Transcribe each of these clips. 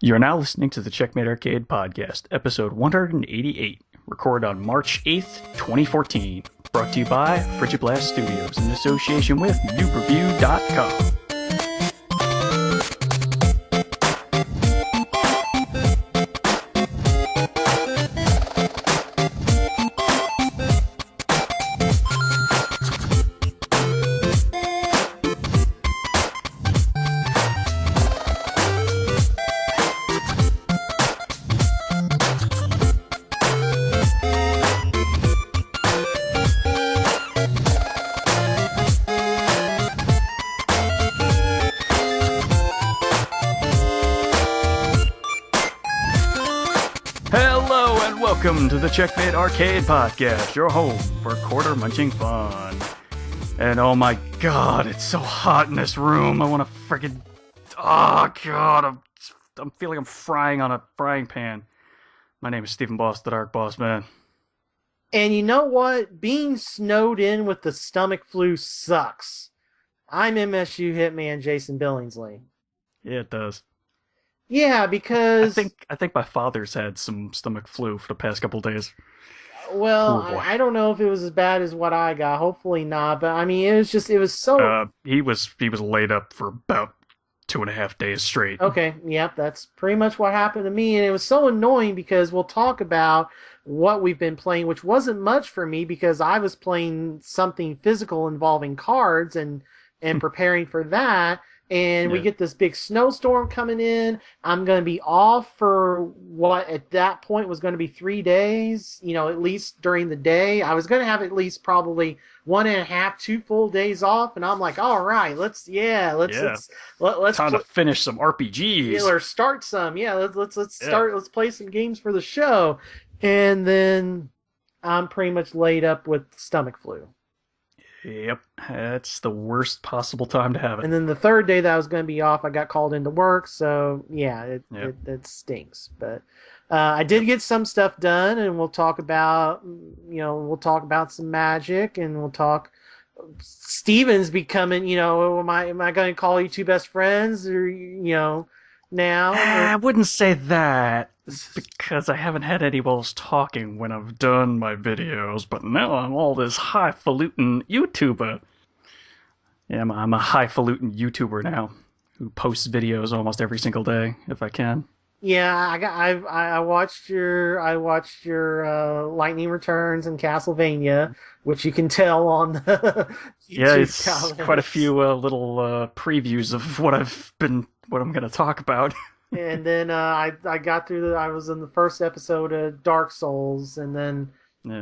You are now listening to the Checkmate Arcade Podcast, episode 188, recorded on March 8th, 2014. Brought to you by Frigid Blast Studios in association with NewReview.com. Welcome to the Checkmate Arcade Podcast, your home for quarter-munching fun. And oh my god, it's so hot in this room. I want to freaking... Oh god, I'm feeling I'm frying on a frying pan. My name is Stephen Boss, the Dark Boss Man. And you know what? Being snowed in with the stomach flu sucks. I'm MSU Hitman Jason Billingsley. Yeah, it does. Yeah, because... I think my father's had some stomach flu for the past couple days. Well, I don't know if it was as bad as what I got. Hopefully not. But, I mean, it was so... He was laid up for about 2.5 days straight. Okay, yep, that's pretty much what happened to me. And it was so annoying because we'll talk about what we've been playing, which wasn't much for me because I was playing something physical involving cards and preparing for that. And we get this big snowstorm coming in. I'm going to be off for what at that point was going to be 3 days, at least during the day. I was going to have at least probably 1.5, 2 full days off. And I'm like, all right, let's time to finish some RPGs. Yeah, or start some. Yeah, let's start. Let's play some games for the show. And then I'm pretty much laid up with stomach flu. Yep, that's the worst possible time to have it. And then the third day that I was going to be off, I got called into work, so yeah, it stinks. But I did get some stuff done, and we'll talk about some Magic, and we'll talk. Steven's becoming, am I going to call you two best friends, or now? I wouldn't say that. Because I haven't had anyone else talking when I've done my videos, but now I'm all this highfalutin YouTuber. Yeah, I'm a highfalutin YouTuber now, who posts videos almost every single day, if I can. Yeah, I watched your Lightning Returns and Castlevania, which you can tell on the YouTube it's comments. Quite a few little previews of what I'm going to talk about. And then I got through I was in the first episode of Dark Souls, and then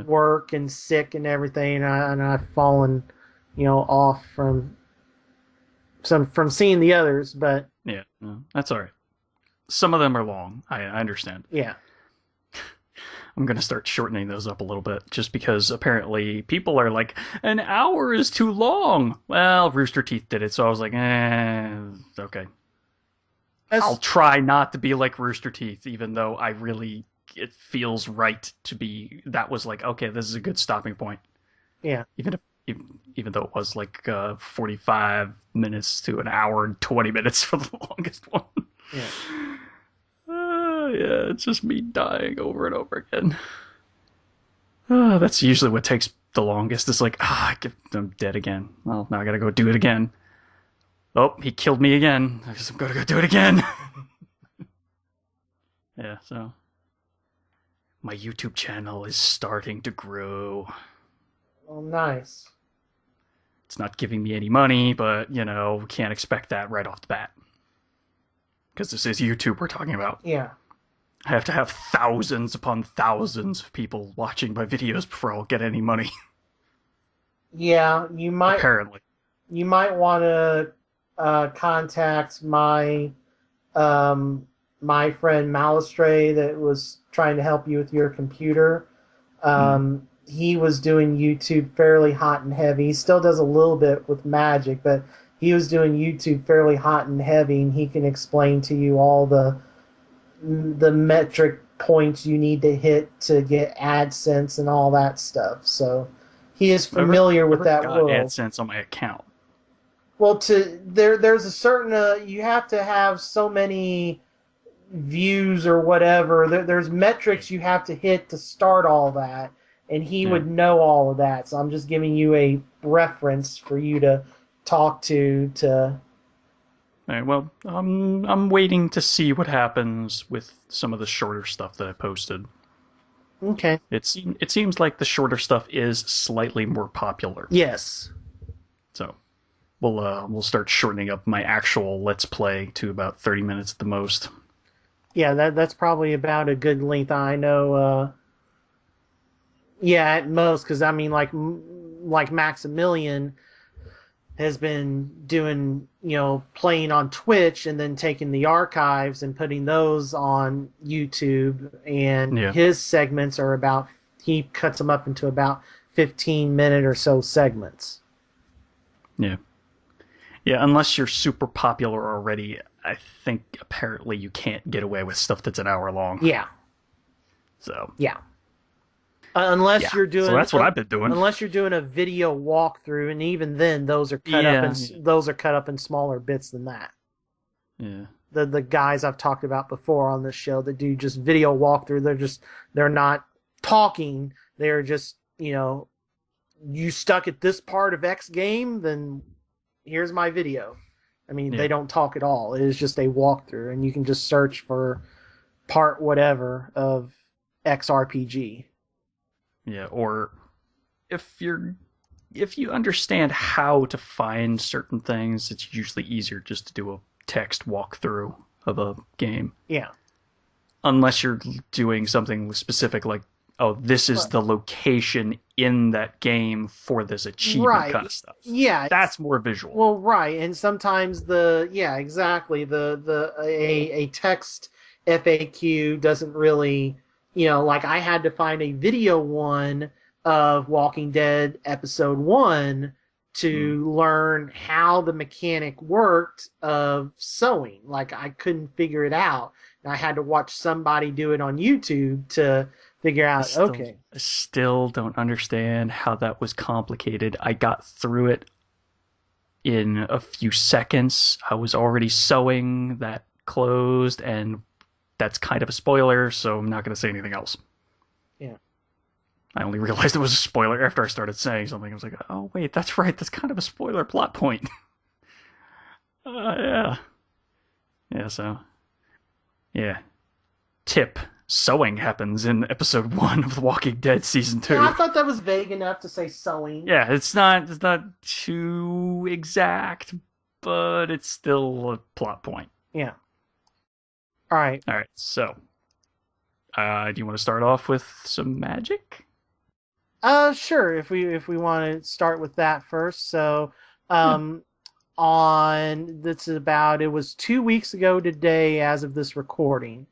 work and sick and everything, and I've fallen, off from seeing the others, but yeah, no, that's all right. Some of them are long. I understand. Yeah. I'm going to start shortening those up a little bit, just because apparently people are like, an hour is too long. Well, Rooster Teeth did it, so I was like, okay. I'll try not to be like Rooster Teeth, even though it feels right to be. That was like, okay, this is a good stopping point. Yeah. Even though it was like 45 minutes to an hour and 20 minutes for the longest one. Yeah. Yeah, it's just me dying over and over again. That's usually what takes the longest. It's like, I'm dead again. Well, now I gotta go do it again. Oh, he killed me again. I guess I'm going to go do it again. Yeah, so my YouTube channel is starting to grow. Oh, nice. It's not giving me any money, but, can't expect that right off the bat. Because this is YouTube we're talking about. Yeah. I have to have thousands upon thousands of people watching my videos before I'll get any money. Yeah, you might... Apparently. You might want to... contact my friend Malistray that was trying to help you with your computer. He was doing YouTube fairly hot and heavy. He still does a little bit with Magic, but he was doing YouTube fairly hot and heavy, and he can explain to you all the metric points you need to hit to get AdSense and all that stuff. So he is familiar with that world. AdSense on my account. Well, there's a certain you have to have so many views or whatever. There's metrics you have to hit to start all that, and he would know all of that. So I'm just giving you a reference for you to talk to. All right, well, I'm waiting to see what happens with some of the shorter stuff that I posted. Okay. It seems like the shorter stuff is slightly more popular. Yes. So we'll start shortening up my actual Let's Play to about 30 minutes at the most. Yeah, that's probably about a good length. I know. Yeah, at most, because I mean, like Maximilian has been doing, playing on Twitch and then taking the archives and putting those on YouTube, and his segments are he cuts them up into about 15-minute or so segments. Yeah. Yeah, unless you're super popular already, I think apparently you can't get away with stuff that's an hour long. Yeah. So. Yeah. Unless you're doing, so that's what I've been doing. Unless you're doing a video walkthrough, and even then, those are cut up in smaller bits than that. Yeah. The guys I've talked about before on this show that do just video walkthrough, they're not talking. They're just, you stuck at this part of X game, then here's my video. I mean, they don't talk at all. It is just a walkthrough, and you can just search for part whatever of X RPG. Yeah, or if you understand how to find certain things, it's usually easier just to do a text walkthrough of a game. Yeah. Unless you're doing something specific like, oh, this is the location in that game for this achievement kind of stuff. Yeah. That's more visual. Well, right. And sometimes exactly. A text FAQ doesn't really, like I had to find a video one of Walking Dead episode 1 to learn how the mechanic worked of sewing. Like I couldn't figure it out. And I had to watch somebody do it on YouTube to figure out, I still don't understand how that was complicated. I got through it in a few seconds. I was already sewing, that closed, and that's kind of a spoiler, so I'm not going to say anything else. Yeah. I only realized it was a spoiler after I started saying something. I was like, oh, wait, that's right. That's kind of a spoiler plot point. Yeah. Yeah, so. Yeah. Tip. Sewing happens in episode 1 of The Walking Dead season 2. Yeah, I thought that was vague enough to say sewing. Yeah, it's not too exact, but it's still a plot point. Yeah. All right, so do you want to start off with some magic? Sure, if we want to start with that first. So, it was 2 weeks ago today as of this recording.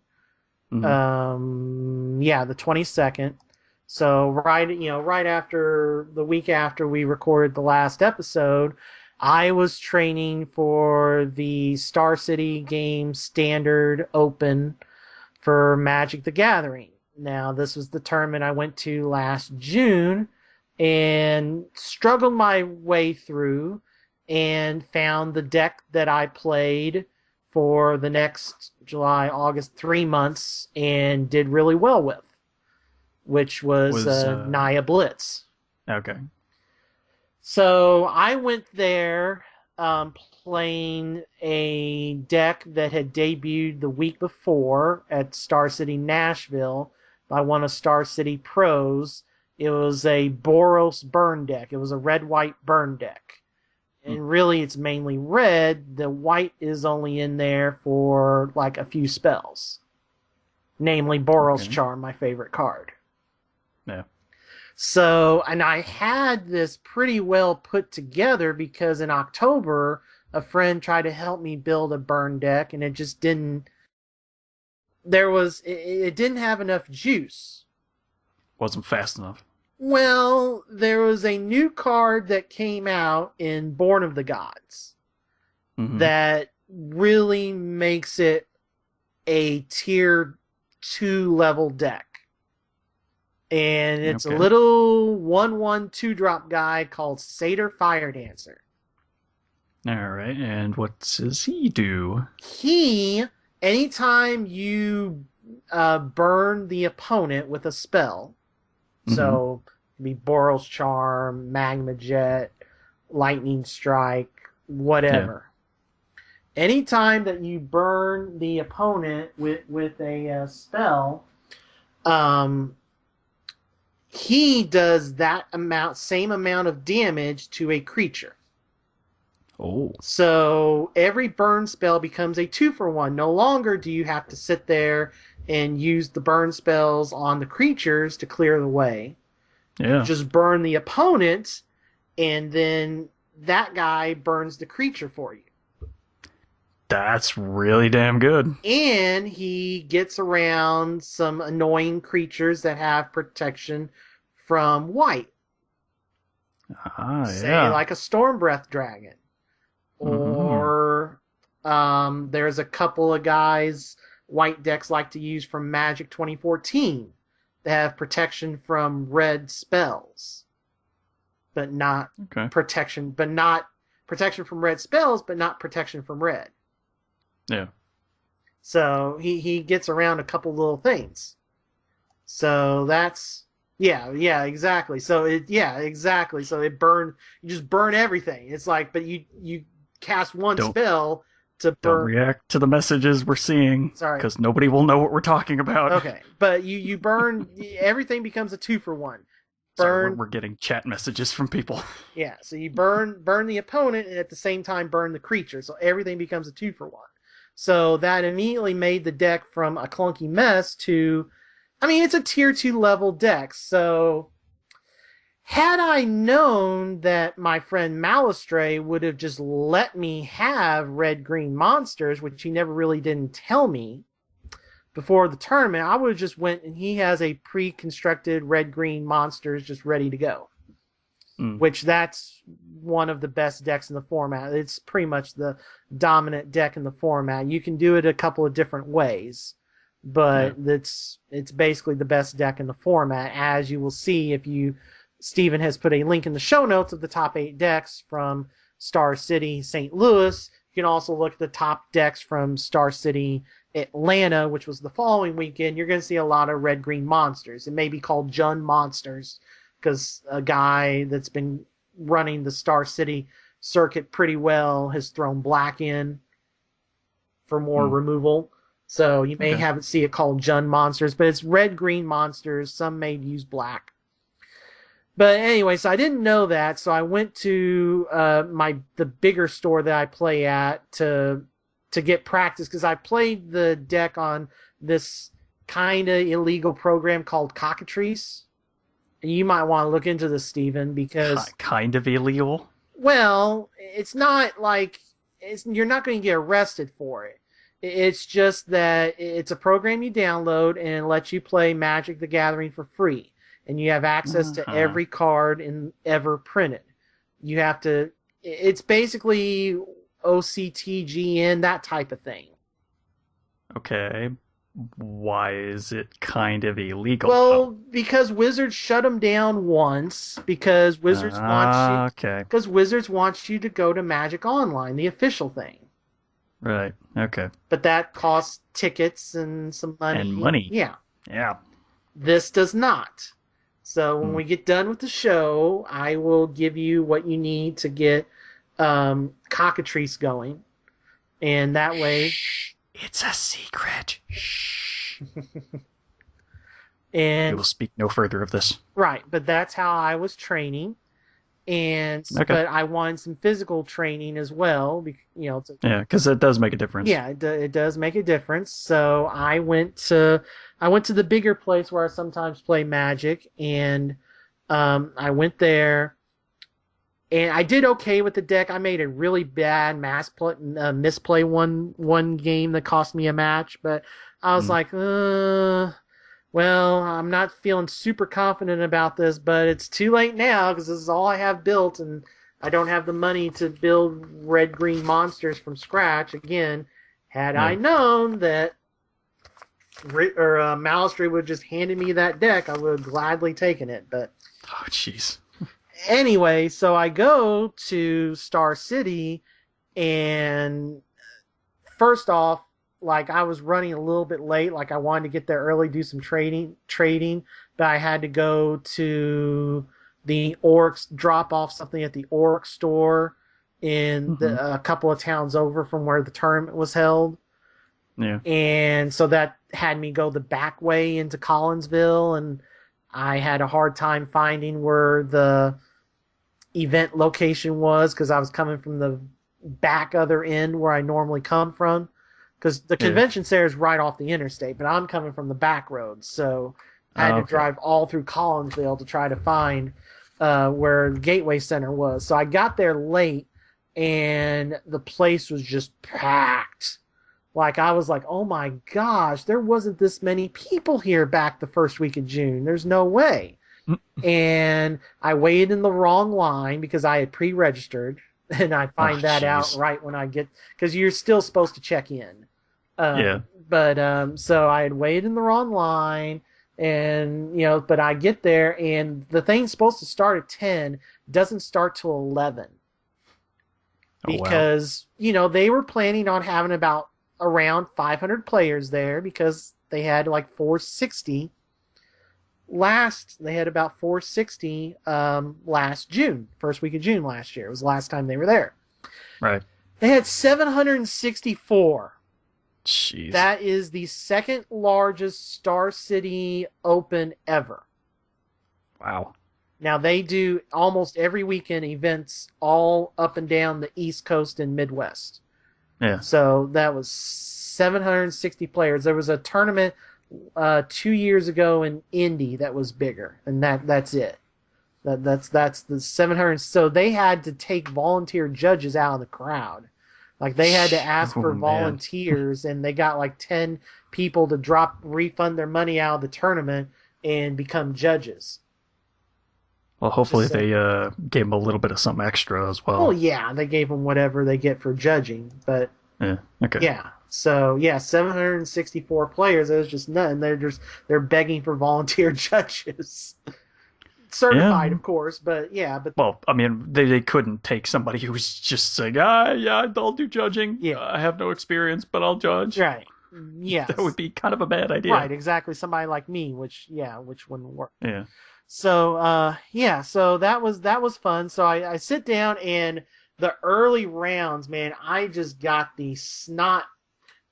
Mm-hmm. The 22nd. So right after the week after we recorded the last episode, I was training for the Star City Game Standard Open for Magic the Gathering. Now, this was the tournament I went to last June and struggled my way through and found the deck that I played for the next July, August, 3 months and did really well with, which was Naya Blitz. Okay. So I went there playing a deck that had debuted the week before at Star City Nashville by one of Star City Pros. It was a Boros Burn deck. It was a red-white burn deck. And really, it's mainly red. The white is only in there for like a few spells. Namely, Boros Charm, my favorite card. Yeah. So, and I had this pretty well put together because in October, a friend tried to help me build a burn deck, and it just didn't. It didn't have enough juice. Wasn't fast enough. Well, there was a new card that came out in Born of the Gods that really makes it a tier 2 level deck. And it's a little 1/1 2-drop guy called Satyr Firedancer. All right, and what does he do? He anytime you burn the opponent with a spell, so it could be Boros Charm, Magma Jet, Lightning Strike, whatever. Yeah. Anytime that you burn the opponent with a spell, he does that same amount of damage to a creature. Oh. So every burn spell becomes a 2-for-1. No longer do you have to sit there and use the burn spells on the creatures to clear the way. Yeah. Just burn the opponent, and then that guy burns the creature for you. That's really damn good. And he gets around some annoying creatures that have protection from white. Say, like a Stormbreath Dragon. Or there's a couple of guys white decks like to use from Magic 2014 that have protection from red spells. But not protection from red spells, but not protection from red. Yeah. So he gets around a couple little things. So that's exactly. So exactly. So you just burn everything. It's like, but you cast one spell to burn. Don't react to the messages we're seeing. Sorry, because nobody will know what we're talking about. Okay, but you burn everything becomes a 2-for-1. Sorry, we're getting chat messages from people. Yeah, so you burn the opponent and at the same time burn the creature, so everything becomes a 2-for-1. So that immediately made the deck from a clunky mess to, I mean, it's a tier 2 level deck. So had I known that my friend Malastray would have just let me have red-green monsters, which he never really didn't tell me before the tournament, I would have just went, and he has a pre-constructed red-green monsters just ready to go. Which that's one of the best decks in the format. It's pretty much the dominant deck in the format. You can do it a couple of different ways, but it's basically the best deck in the format, as you will see if you... Steven has put a link in the show notes of the top 8 decks from Star City, St. Louis. You can also look at the top decks from Star City, Atlanta, which was the following weekend. You're going to see a lot of red-green monsters. It may be called Jun Monsters, because a guy that's been running the Star City circuit pretty well has thrown black in for more removal. So you may see it called Jun Monsters, but it's red-green monsters. Some may use black. But anyway, so I didn't know that, so I went to the bigger store that I play at to get practice, because I played the deck on this kind of illegal program called Cockatrice. You might want to look into this, Steven, because... Kind of illegal? Well, it's not like... you're not going to get arrested for it. It's just that it's a program you download, and it lets you play Magic the Gathering for free. And you have access to every card ever printed. You have to... It's basically OCTGN, that type of thing. Okay. Why is it kind of illegal? Well, because Wizards shut them down once, because Wizards wants you to go to Magic Online, the official thing. Right. Okay. But that costs tickets and some money. And money. Yeah. Yeah. This does not. So when we get done with the show, I will give you what you need to get Cockatrice going. And that way... It's a secret. Shh. And we will speak no further of this. Right, but that's how I was training. And but I wanted some physical training as well, because it does make a difference. Yeah, it does make a difference. So I went to the bigger place where I sometimes play Magic, and I went there, and I did okay with the deck. I made a really bad misplay one game that cost me a match, but I was like, well, I'm not feeling super confident about this, but it's too late now because this is all I have built, and I don't have the money to build red-green monsters from scratch. Again, had I known that Malastry would have just handed me that deck, I would have gladly taken it. But oh, jeez. Anyway, so I go to Star City, and first off, like I was running a little bit late. Like I wanted to get there early, do some trading, but I had to go to the Orcs, drop off something at the Orc store in a couple of towns over from where the tournament was held. Yeah. And so that had me go the back way into Collinsville, and I had a hard time finding where the event location was because I was coming from the back other end where I normally come from, because the convention center is right off the interstate, but I'm coming from the back road, so I had to drive all through Collinsville to try to find where the Gateway Center was. So I got there late, and the place was just packed. Like, I was like, oh my gosh, there wasn't this many people here back the first week of June. There's no way. And I waited in the wrong line because I had pre-registered, and I find that out right when I get, because you're still supposed to check in. But so I had waited in the wrong line, and but I get there, and the thing's supposed to start at 10, doesn't start till 11, because they were planning on having around 500 players there, because they had like 460. They had about 460 last June, first week of June last year. It was the last time they were there. Right. They had 764. Jeez. That is the second largest Star City Open ever. Wow. Now, they do almost every weekend events all up and down the East Coast and Midwest. Yeah. So that was 760 players. There was a tournament 2 years ago in Indy that was bigger, and that's it. That's the 700. So they had to take volunteer judges out of the crowd. Like, they had to ask for volunteers, and they got like 10 people to refund their money out of the tournament and become judges. Well, hopefully they gave them a little bit of something extra as well. Well, yeah, they gave them whatever they get for judging, but yeah. So yeah, 764 players. It was just nothing. They're begging for volunteer judges, certified, of course. But well, I mean, they couldn't take somebody who was just saying, I'll do judging. Yeah, I have no experience, but I'll judge. Right. Yeah, that would be kind of a bad idea. Right. Exactly. Somebody like me, which wouldn't work. Yeah. So so that was fun. So I sit down, and the early rounds, man, I just got the snot.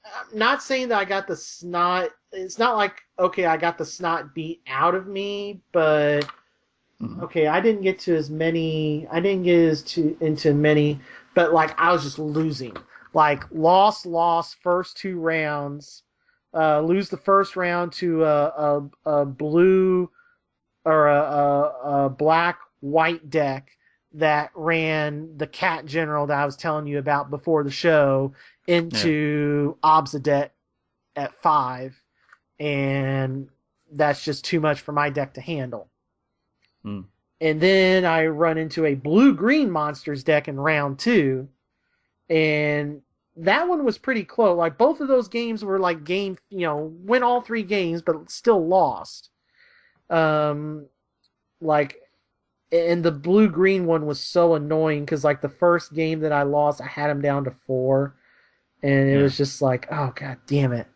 I'm not saying that I got the snot. It's not like, okay, I got the snot beat out of me, but okay, I didn't get to as many. I didn't get into many, but like I was just losing. Like lost first two rounds. Lose the first round to a blue or a black white deck that ran the cat general that I was telling you about before the show into Obsidet at 5, and that's just too much for my deck to handle. And then I run into a blue-green monsters deck in round 2, and that one was pretty close. Like, both of those games were like win all 3 games, but still lost. And the blue-green one was so annoying because, like, the first game that I lost, I had him down to 4. And it was just like, oh, god damn it.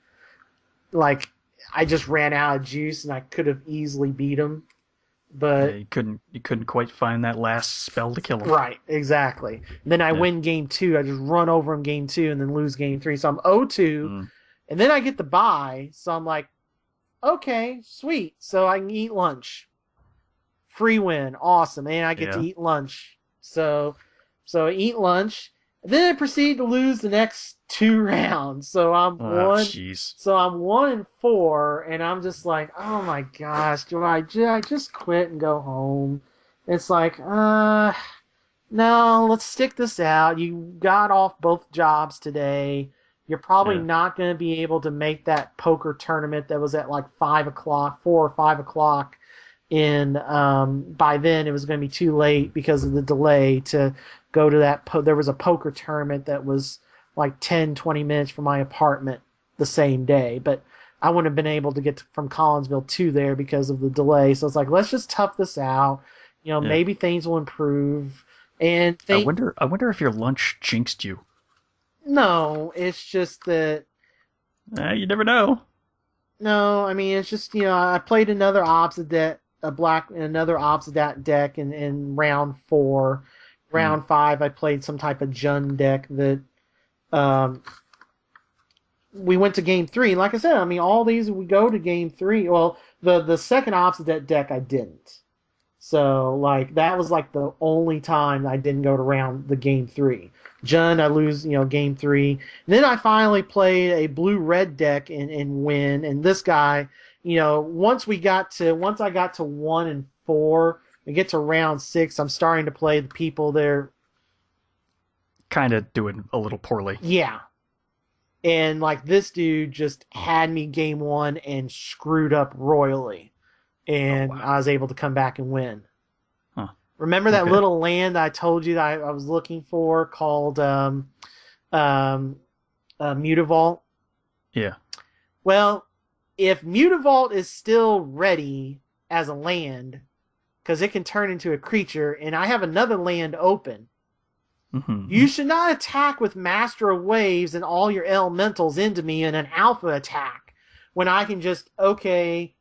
Like, I just ran out of juice, and I could have easily beat him. But you couldn't quite find that last spell to kill him. Right, exactly. And then I win game 2. I just run over him game 2 and then lose game 3. So I'm 0-2. And then I get the bye. So I'm like, okay, sweet. So I can eat lunch. Free win, awesome, and I get to eat lunch. So I eat lunch, and then I proceed to lose the next 2 rounds. So I'm 1-4, and I'm just like, oh my gosh, do I just quit and go home? It's like, no, let's stick this out. You got off both jobs today. You're probably not going to be able to make that poker tournament that was at like 4 or 5 o'clock. By then it was going to be too late because of the delay to go to that. There was a poker tournament that was like 10-20 minutes from my apartment the same day, but I wouldn't have been able to get from Collinsville to there because of the delay. So it's like, let's just tough this out. Maybe things will improve. And I wonder if your lunch jinxed you. No, it's just that You never know. No, I mean it's just I played another Obsidian another Obsidian deck in round 4. Hmm. Round 5, I played some type of Jund deck that um, we went to game 3. And like I said, I mean all these we go to game 3. Well, the second Obsidian deck I didn't. So like that was like the only time I didn't go to round the game 3. Jund, I lose, game 3. And then I finally played a blue-red deck and win. And this guy, once I got to 1 and 4, we get to round 6, I'm starting to play the people there. Kind of doing a little poorly. Yeah. And like this dude just had me game 1 and screwed up royally. And Oh, wow. I was able to come back and win. Huh. Remember that Okay. little land that I told you that I was looking for called Mutavault? Yeah. Well, if Mutavault is still ready as a land, because it can turn into a creature, and I have another land open, Mm-hmm. you should not attack with Master of Waves and all your elementals into me in an alpha attack, when I can just, pay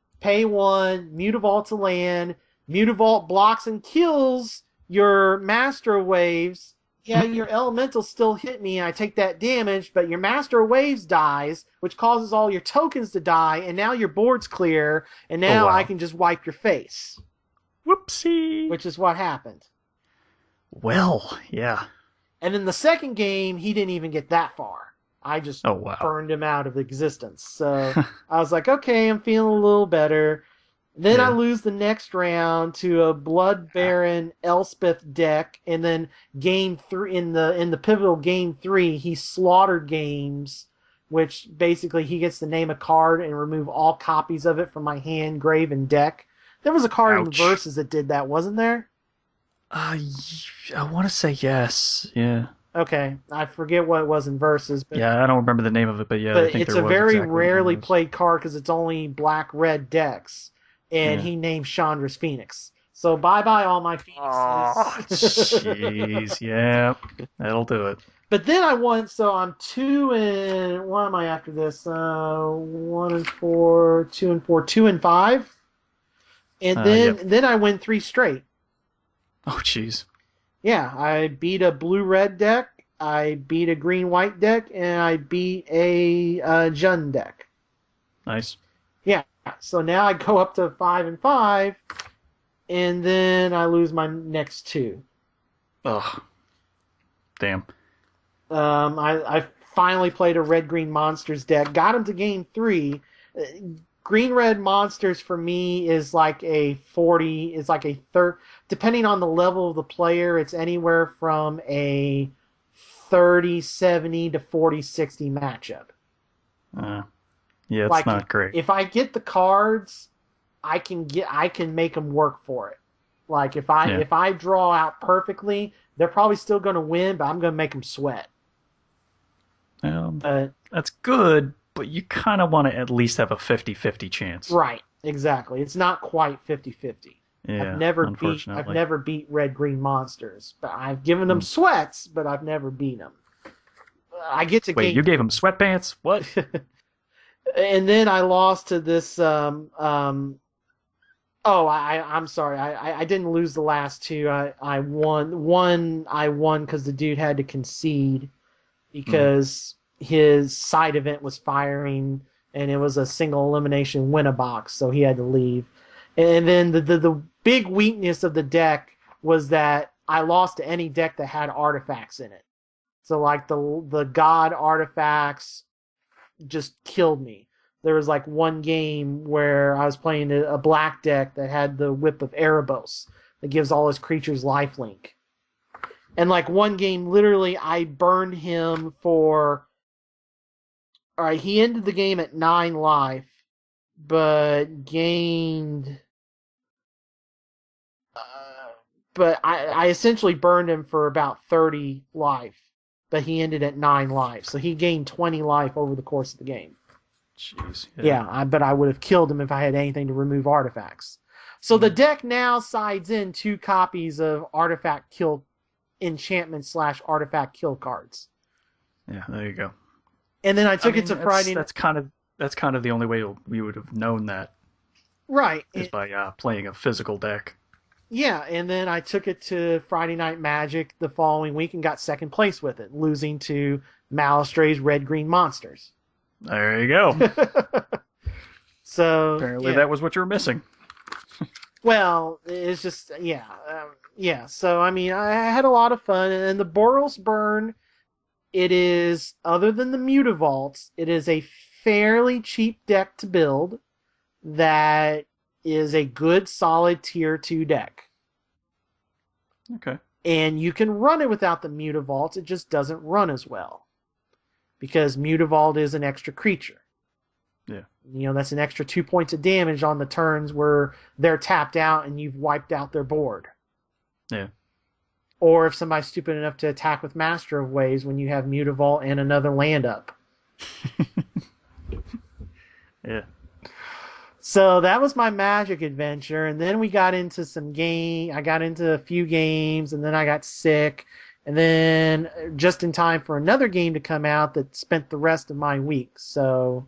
1, Mutavault to land, Mutavault blocks and kills your Master of Waves. Yeah, your elementals still hit me and I take that damage, but your Master of Waves dies, which causes all your tokens to die, and now your board's clear, and now wow. I can just wipe your face. Whoopsie. Which is what happened. Well, yeah. And in the second game, he didn't even get that far. I just wow. burned him out of existence. So I was like, okay, I'm feeling a little better. Then I lose the next round to a Blood Baron Elspeth deck, and then game 3 in the pivotal game 3, he slaughtered games, which basically he gets to name a card and remove all copies of it from my hand, grave, and deck. There was a card in the Versus that did that, wasn't there? I want to say yes. Yeah. Okay, I forget what it was in Versus. But, yeah, I don't remember the name of it, but yeah, I think it's there a was very exactly rarely played card because it's only black-red decks, and he named Chandra's Phoenix. So bye-bye all my Phoenixes. Oh, jeez, yeah, that'll do it. But then I won, so I'm 2 and... What am I after this? 1 and 4, 2 and 4, 2 and 5. And then I win 3 straight. Oh, jeez. Yeah, I beat a blue-red deck, I beat a green-white deck, and I beat a Jund deck. Nice. Yeah, so now I go up to 5 and 5, and then I lose my next 2. Ugh. Damn. I finally played a red-green monsters deck, got him to game 3. Green-red monsters for me is like a 40, is like a third, depending on the level of the player, it's anywhere from a 30-70 to 40-60 matchup. Yeah, it's like, not great. If I get the cards, I can make them work for it. Like if I draw out perfectly, they're probably still going to win, but I'm going to make them sweat. That's good, but you kind of want to at least have a 50-50 chance. Right, exactly. It's not quite 50-50. Yeah, I've never beat red-green monsters, but I've given them sweats, but I've never beat them. I get to Wait, you gave them sweatpants? What? And then I lost to this. I'm sorry. I didn't lose the last 2. I won. One I won because the dude had to concede because his side event was firing, and it was a single elimination win-a-box, so he had to leave. And then the big weakness of the deck was that I lost to any deck that had artifacts in it. So like the god artifacts just killed me. There was like one game where I was playing a black deck that had the Whip of Erebos that gives all his creatures lifelink. And like one game, literally, I burned him for... Alright, he ended the game at 9 life, but gained... but I essentially burned him for about 30 life, but he ended at 9 life. So he gained 20 life over the course of the game. Jeez. Yeah, but I would have killed him if I had anything to remove artifacts. So the deck now sides in 2 copies of artifact kill enchantment / artifact kill cards. Yeah, there you go. And then I took it to that's, Friday. that's kind of the only way we would have known that Right. is by playing a physical deck. Yeah, and then I took it to Friday Night Magic the following week and got second place with it, losing to Malistray's Red Green Monsters. There you go. So Apparently that was what you were missing. well, it's just yeah. So I mean, I had a lot of fun, and the Boros Burn. It is, other than the Mutavaults, it is a fairly cheap deck to build that is a good, solid tier 2 deck. Okay. And you can run it without the Mutavaults, it just doesn't run as well. Because Mutavault is an extra creature. Yeah. You know, that's an extra 2 points of damage on the turns where they're tapped out and you've wiped out their board. Yeah. Or if somebody's stupid enough to attack with Master of Waves when you have Mutavault and another land up. Yeah. So that was my Magic adventure, and then we got into I got into a few games, and then I got sick, and then just in time for another game to come out that spent the rest of my week. So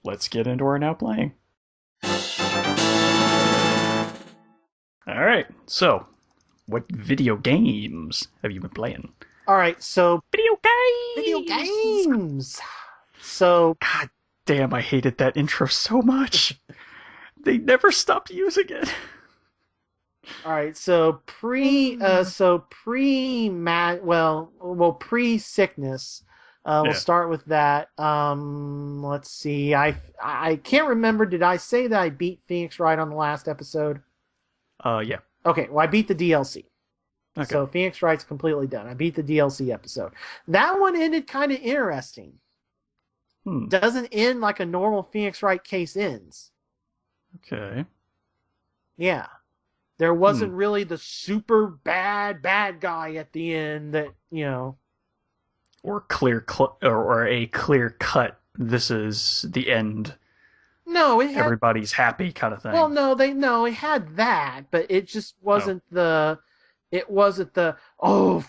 let's get into our now playing. All right. So, what video games have you been playing? All right. So Video games. So God damn, I hated that intro so much. They never stopped using it. all right. So pre sickness. We'll start with that. Let's see. I can't remember. Did I say that I beat Phoenix Wright on the last episode? Yeah. Okay. Well, I beat the DLC. Okay. So Phoenix Wright's completely done. I beat the DLC episode. That one ended kind of interesting. Doesn't end like a normal Phoenix Wright case ends. Okay. Yeah. There wasn't really the super bad guy at the end that, you know. Or or a clear cut. This is the end. No, it had, everybody's happy kind of thing. Well, no, it had that, but it just wasn't oh,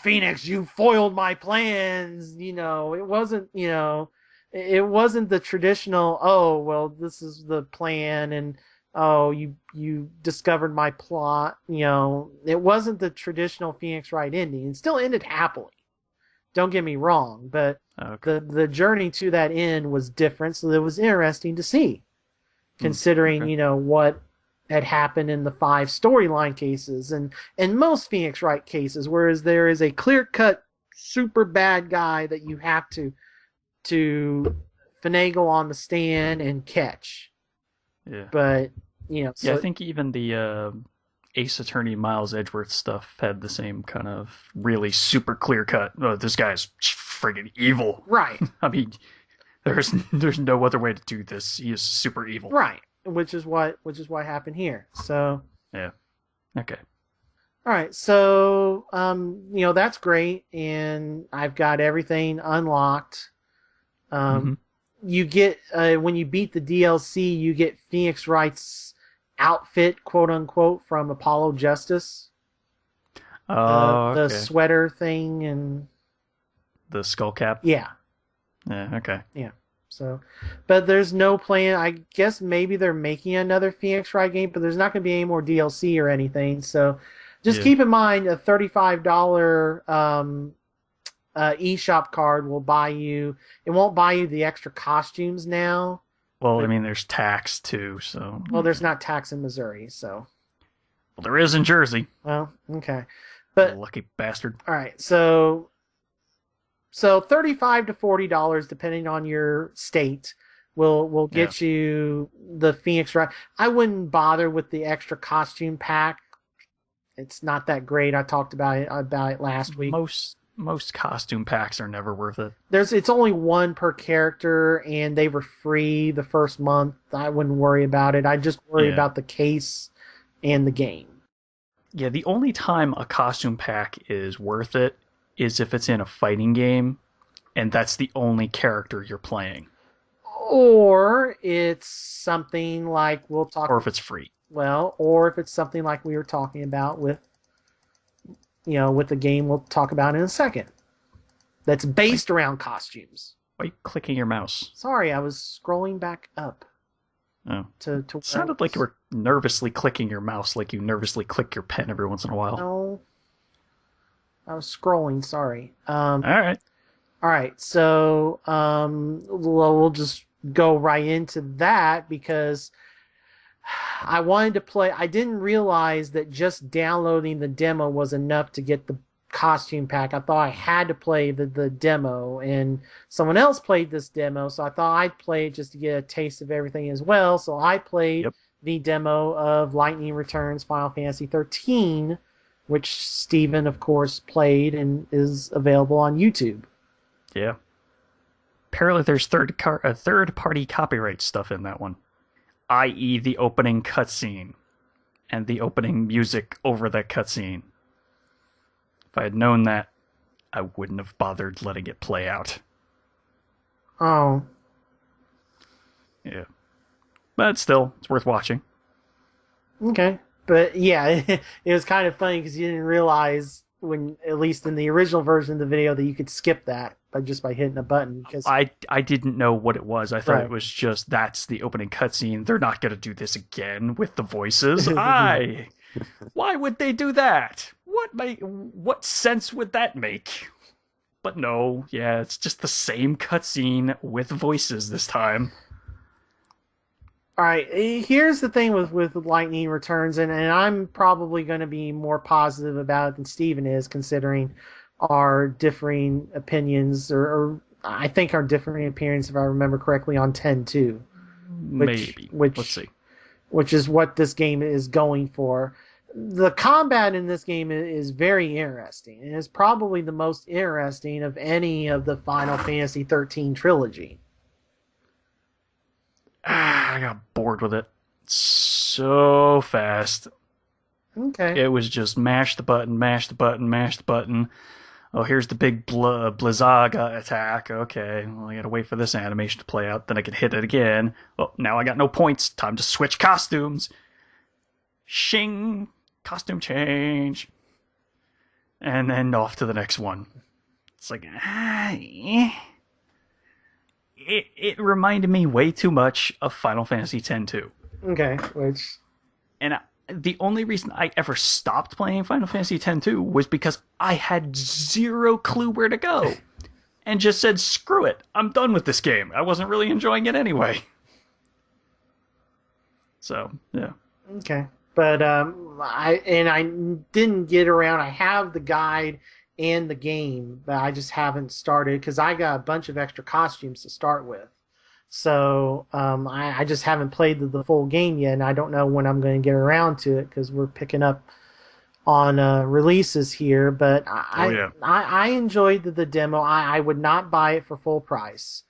Phoenix, you foiled my plans. You know, it wasn't, it wasn't the traditional, oh, well, this is the plan, and oh, you discovered my plot. You know, it wasn't the traditional Phoenix Wright ending. It still ended happily. Don't get me wrong, but the journey to that end was different, so it was interesting to see, considering what had happened in the 5 storyline cases and most Phoenix Wright cases, whereas there is a clear-cut super bad guy that you have to finagle on the stand and catch. Yeah. But, I think even the Ace Attorney Miles Edgeworth stuff had the same kind of really super clear-cut, oh, this guy's friggin' evil. Right. I mean, there's no other way to do this. He is super evil. Right. Which is what happened here. So yeah, okay. All right, so that's great, and I've got everything unlocked. You get when you beat the DLC, you get Phoenix Wright's outfit, quote unquote, from Apollo Justice. The sweater thing and the skull cap. Yeah. Yeah. Okay. Yeah. So, but there's no plan. I guess maybe they're making another Phoenix Wright game, but there's not going to be any more DLC or anything. So, just keep in mind a $35 eShop card will buy you. It won't buy you the extra costumes now. Well, I mean, there's tax too, so. Well, there's not tax in Missouri, so. Well, there is in Jersey. Well, okay, but lucky bastard. All right, so $35 to $40, depending on your state, will get you the Phoenix Wright. I wouldn't bother with the extra costume pack. It's not that great. I talked about it last week. Most costume packs are never worth it. It's only one per character, and they were free the first month. I wouldn't worry about it. I just worry about the case and the game. Yeah, the only time a costume pack is worth it is if it's in a fighting game, and that's the only character you're playing. Or it's something like or if it's free. Well, or if it's something like we were talking about with the game we'll talk about in a second. that's based around costumes. Why are you clicking your mouse? Sorry, I was scrolling back up. Oh. To It sounded like you were nervously clicking your mouse, like you nervously click your pen every once in a while. No, I was scrolling. Sorry. All right. All right. So we'll just go right into that because I wanted to play. I didn't realize that just downloading the demo was enough to get the costume pack. I thought I had to play the demo, and someone else played this demo, so I thought I'd play it just to get a taste of everything as well. So I played the demo of Lightning Returns Final Fantasy 13, which Steven, of course, played and is available on YouTube. Yeah. Apparently there's third-party copyright stuff in that one, i.e. the opening cutscene and the opening music over that cutscene. If I had known that, I wouldn't have bothered letting it play out. Oh. Yeah. But still, it's worth watching. Okay. But yeah, it was kind of funny because you didn't realize when, at least in the original version of the video, that you could skip that by hitting a button. Because I didn't know what it was. I thought it was just, that's the opening cutscene. They're not going to do this again with the voices. Why would they do that? What sense would that make? But no, yeah, it's just the same cutscene with voices this time. All right, here's the thing with Lightning Returns, and I'm probably going to be more positive about it than Steven is, considering our differing opinions, or I think our differing opinions, if I remember correctly, on 10-2. Maybe. Let's see. Which is what this game is going for. The combat in this game is very interesting, and it's probably the most interesting of any of the Final Fantasy 13 trilogy. I got bored with it so fast. Okay. It was just mash the button, mash the button, mash the button. Oh, here's the big Blizzaga attack. Okay, well, I gotta wait for this animation to play out, then I can hit it again. Oh, now I got no points. Time to switch costumes. Shing! Costume change. And then off to the next one. It's like, It reminded me way too much of Final Fantasy X-2. Okay, And the only reason I ever stopped playing Final Fantasy X-2 was because I had zero clue where to go. And just said, screw it, I'm done with this game. I wasn't really enjoying it anyway. So, yeah. Okay. But I didn't get around. I have the guide and the game, but I just haven't started because I got a bunch of extra costumes to start with. So I just haven't played the full game yet, and I don't know when I'm going to get around to it because we're picking up on releases here. But I enjoyed the demo. I would not buy it for full price.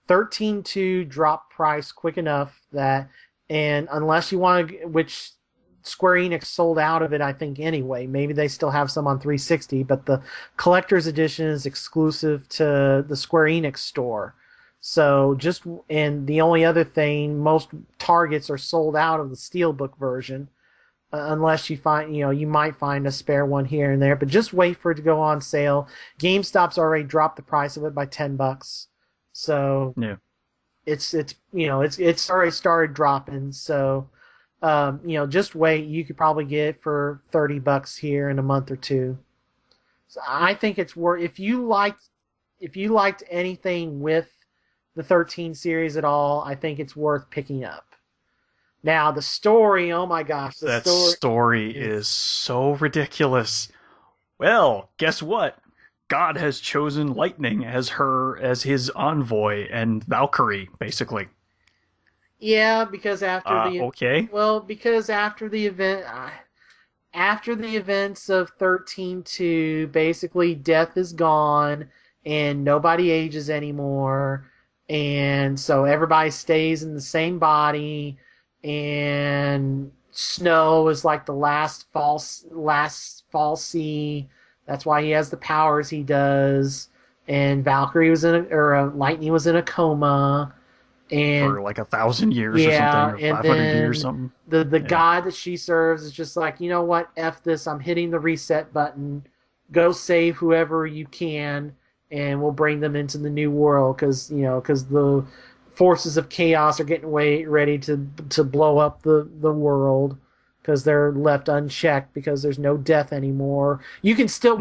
13.2 drop price quick enough that, and unless you want to, which Square Enix sold out of it, I think, anyway. Maybe they still have some on 360, but the collector's edition is exclusive to the Square Enix store. So and the only other thing, most Targets are sold out of the Steelbook version, unless you find, you might find a spare one here and there, but just wait for it to go on sale. GameStop's already dropped the price of it by $10. So yeah, it's already started dropping. So just wait. You could probably get it for $30 here in a month or two. So I think it's worth. If you liked anything with the 13 series at all, I think it's worth picking up. Now the story, oh my gosh, that story is so ridiculous. Well, guess what? God has chosen Lightning as his envoy and Valkyrie, basically. Yeah, because after because after the events of 13.2, basically death is gone and nobody ages anymore, and so everybody stays in the same body, and Snow is like the last fal'Cie. That's why he has the powers he does, and Valkyrie Lightning was in a coma. And for like 1,000 years or something, or 500 years or something. The god that she serves is just like, you know what, F this, I'm hitting the reset button, go save whoever you can, and we'll bring them into the new world because the forces of chaos are getting ready to blow up the world because they're left unchecked because there's no death anymore. You can still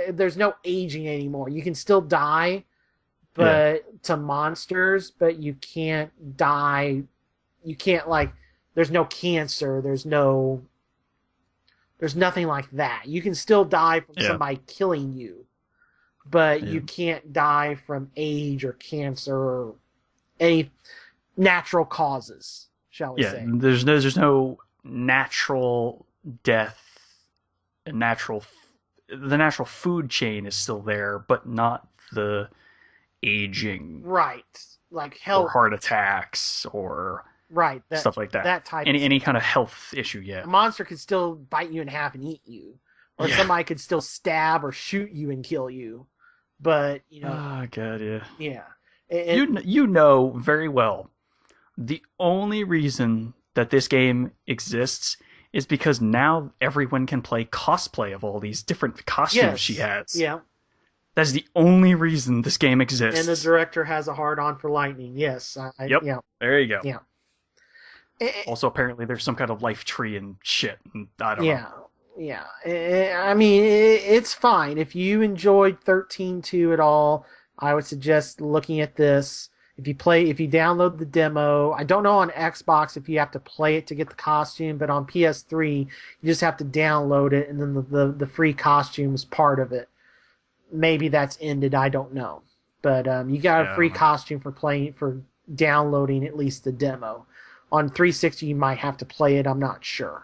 there's no aging anymore. You can still die, but to monsters, but you can't die. You can't there's no cancer. There's nothing like that. You can still die from somebody killing you, but you can't die from age or cancer or any natural causes, shall we say. There's no natural death. The natural food chain is still there, but not the aging. Right. Like health. Or heart attacks or stuff like that. That type any kind of health issue, A monster could still bite you in half and eat you. Or somebody could still stab or shoot you and kill you. But, Oh, God, yeah. Yeah. You know very well the only reason that this game exists is because now everyone can play cosplay of all these different costumes she has. Yeah. That's the only reason this game exists. And the director has a hard-on for lightning. Yes. Yep. Yeah. There you go. Yeah. Also, apparently, there's some kind of life tree and shit. And I don't know. Yeah. I mean, it's fine. If you enjoyed 13.2 at all, I would suggest looking at this. If you download the demo, I don't know on Xbox if you have to play it to get the costume, but on PS3, you just have to download it, and then the free costume is part of it. Maybe that's ended, I don't know. But you got a free costume for downloading at least the demo. On 360, you might have to play it, I'm not sure.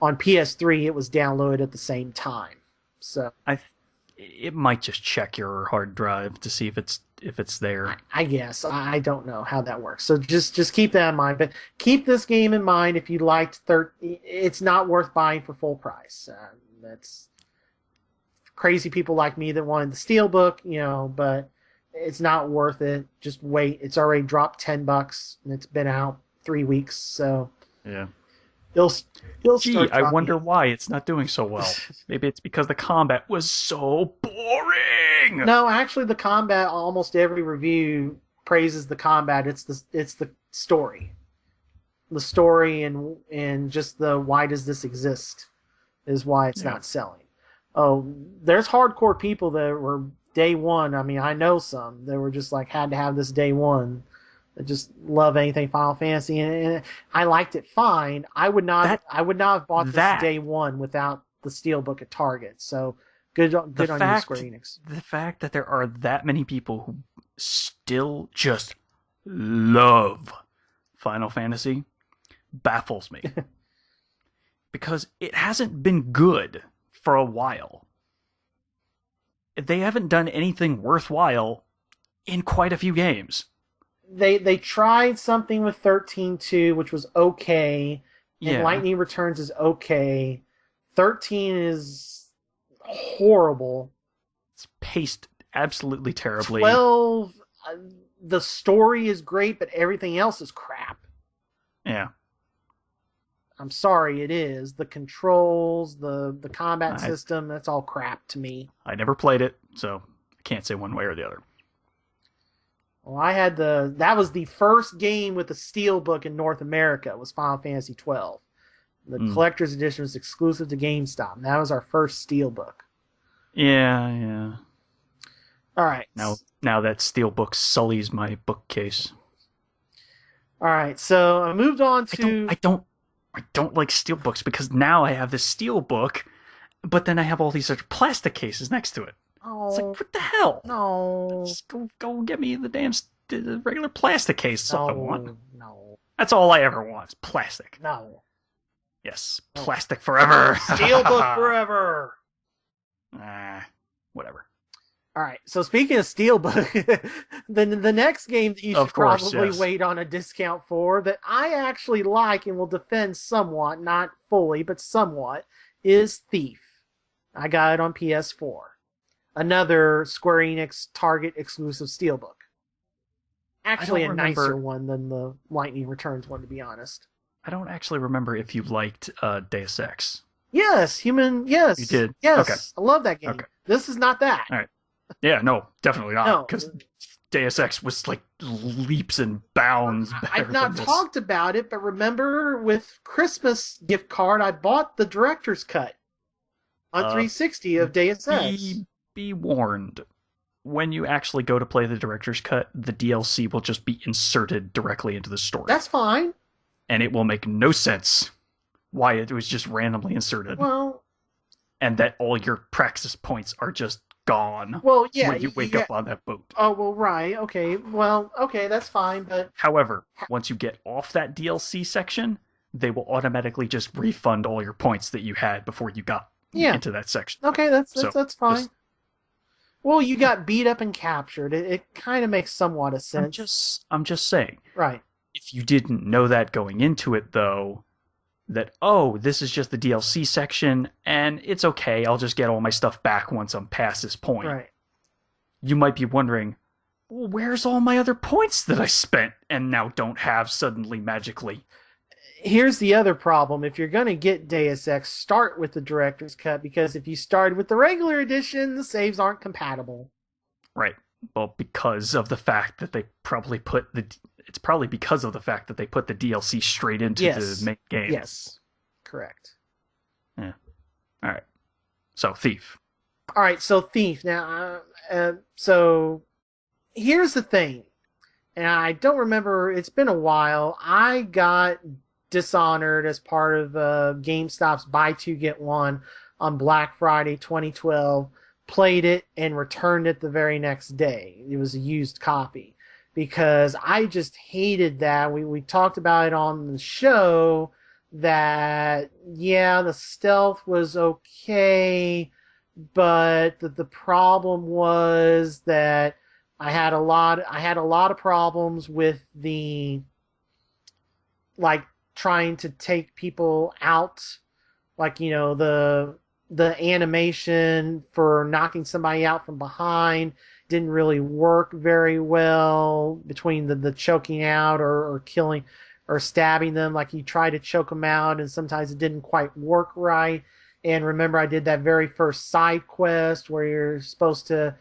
On PS3, it was downloaded at the same time. So it might just check your hard drive to see if it's there. I guess. I don't know how that works. So just keep that in mind. But keep this game in mind if you liked it's not worth buying for full price. That's crazy people like me that wanted the Steelbook, but it's not worth it. Just wait. It's already dropped $10 and it's been out 3 weeks. So yeah. You'll start I wonder why it's not doing so well. Maybe it's because the combat was so boring. No, actually, the combat. Almost every review praises the combat. It's the story, and just the why does this exist is why it's not selling. Oh, there's hardcore people that were day one. I mean, I know some that were just had to have this day one. I just love anything Final Fantasy, and I liked it fine. I would not have bought this day one without the Steelbook at Target. So good on you, Square Enix. The fact that there are that many people who still just love Final Fantasy baffles me. Because it hasn't been good for a while. They haven't done anything worthwhile in quite a few games. They tried something with 13.2, which was okay, and Lightning Returns is okay. 13 is horrible. It's paced absolutely terribly. 12, the story is great, but everything else is crap. Yeah. I'm sorry, it is. The controls, the combat system, that's all crap to me. I never played it, so I can't say one way or the other. Well, that was the first game with the Steelbook in North America, was Final Fantasy 12. The collector's edition was exclusive to GameStop, and that was our first Steelbook. Yeah. All right. Now that Steelbook sullies my bookcase. All right, so I moved on to... I don't like Steelbooks because now I have this Steelbook, but then I have all these other plastic cases next to it. Oh, it's what the hell? No. Just go get me the damn the regular plastic case. That's all I want. No. That's all I ever want is plastic. No. Yes, plastic forever. Steelbook forever. Whatever. All right, so speaking of Steelbook, the next game that you should probably wait on a discount for that I actually like and will defend somewhat, not fully, but somewhat, is Thief. I got it on PS4. Another Square Enix Target exclusive Steelbook. Actually, a nicer one than the Lightning Returns one, to be honest. I don't actually remember if you liked Deus Ex. Yes, yes. You did? Yes, okay. I love that game. Okay. This is not that. All right. Yeah, no, definitely No, not, because Deus Ex was like leaps and bounds I've better than not this. talked about it, but remember with Christmas gift card, I bought the director's cut on Uh, 360 of Deus Ex. be warned. When you actually go to play the director's cut, the DLC will just be inserted directly into the story, That's fine. and it will make no sense why it was just randomly inserted, Well, and that all your praxis points are just gone yeah, when you wake up on that boat. Oh, well, right. Okay. Well, okay, that's fine, but However, once you get off that DLC section, they will automatically just refund all your points that you had before you got into that section. Okay, that's fine. Just, well, you got beat up and captured. It kind of makes somewhat of sense. I'm just saying. Right. If you didn't know that going into it, though, that, oh, this is just the DLC section, and it's okay, I'll just get all my stuff back once I'm past this point. Right. You might be wondering, well, where's all my other points that I spent and now don't have suddenly magically? Here's the other problem. If you're going to get Deus Ex, start with the director's cut, because if you started with the regular edition, the saves aren't compatible. Right. Well, because of the fact that they probably put the... It's probably because of the fact that they put the DLC straight into the main game. Yes. Correct. Yeah. All right. So, Thief. All right, so Thief. Now, so here's the thing. And I don't remember, it's been a while. I got Dishonored as part of GameStop's Buy Two Get One on Black Friday 2012. Played it and returned it the very next day. It was a used copy because I just hated that. We talked about it on the show that, yeah, the stealth was okay, but the problem was that I had a lot of problems with the, like, trying to take people out, like, you know, the animation for knocking somebody out from behind didn't really work very well between the choking out or killing or stabbing them. Like, you try to choke them out and sometimes it didn't quite work right. And remember, I did that very first side quest where you're supposed to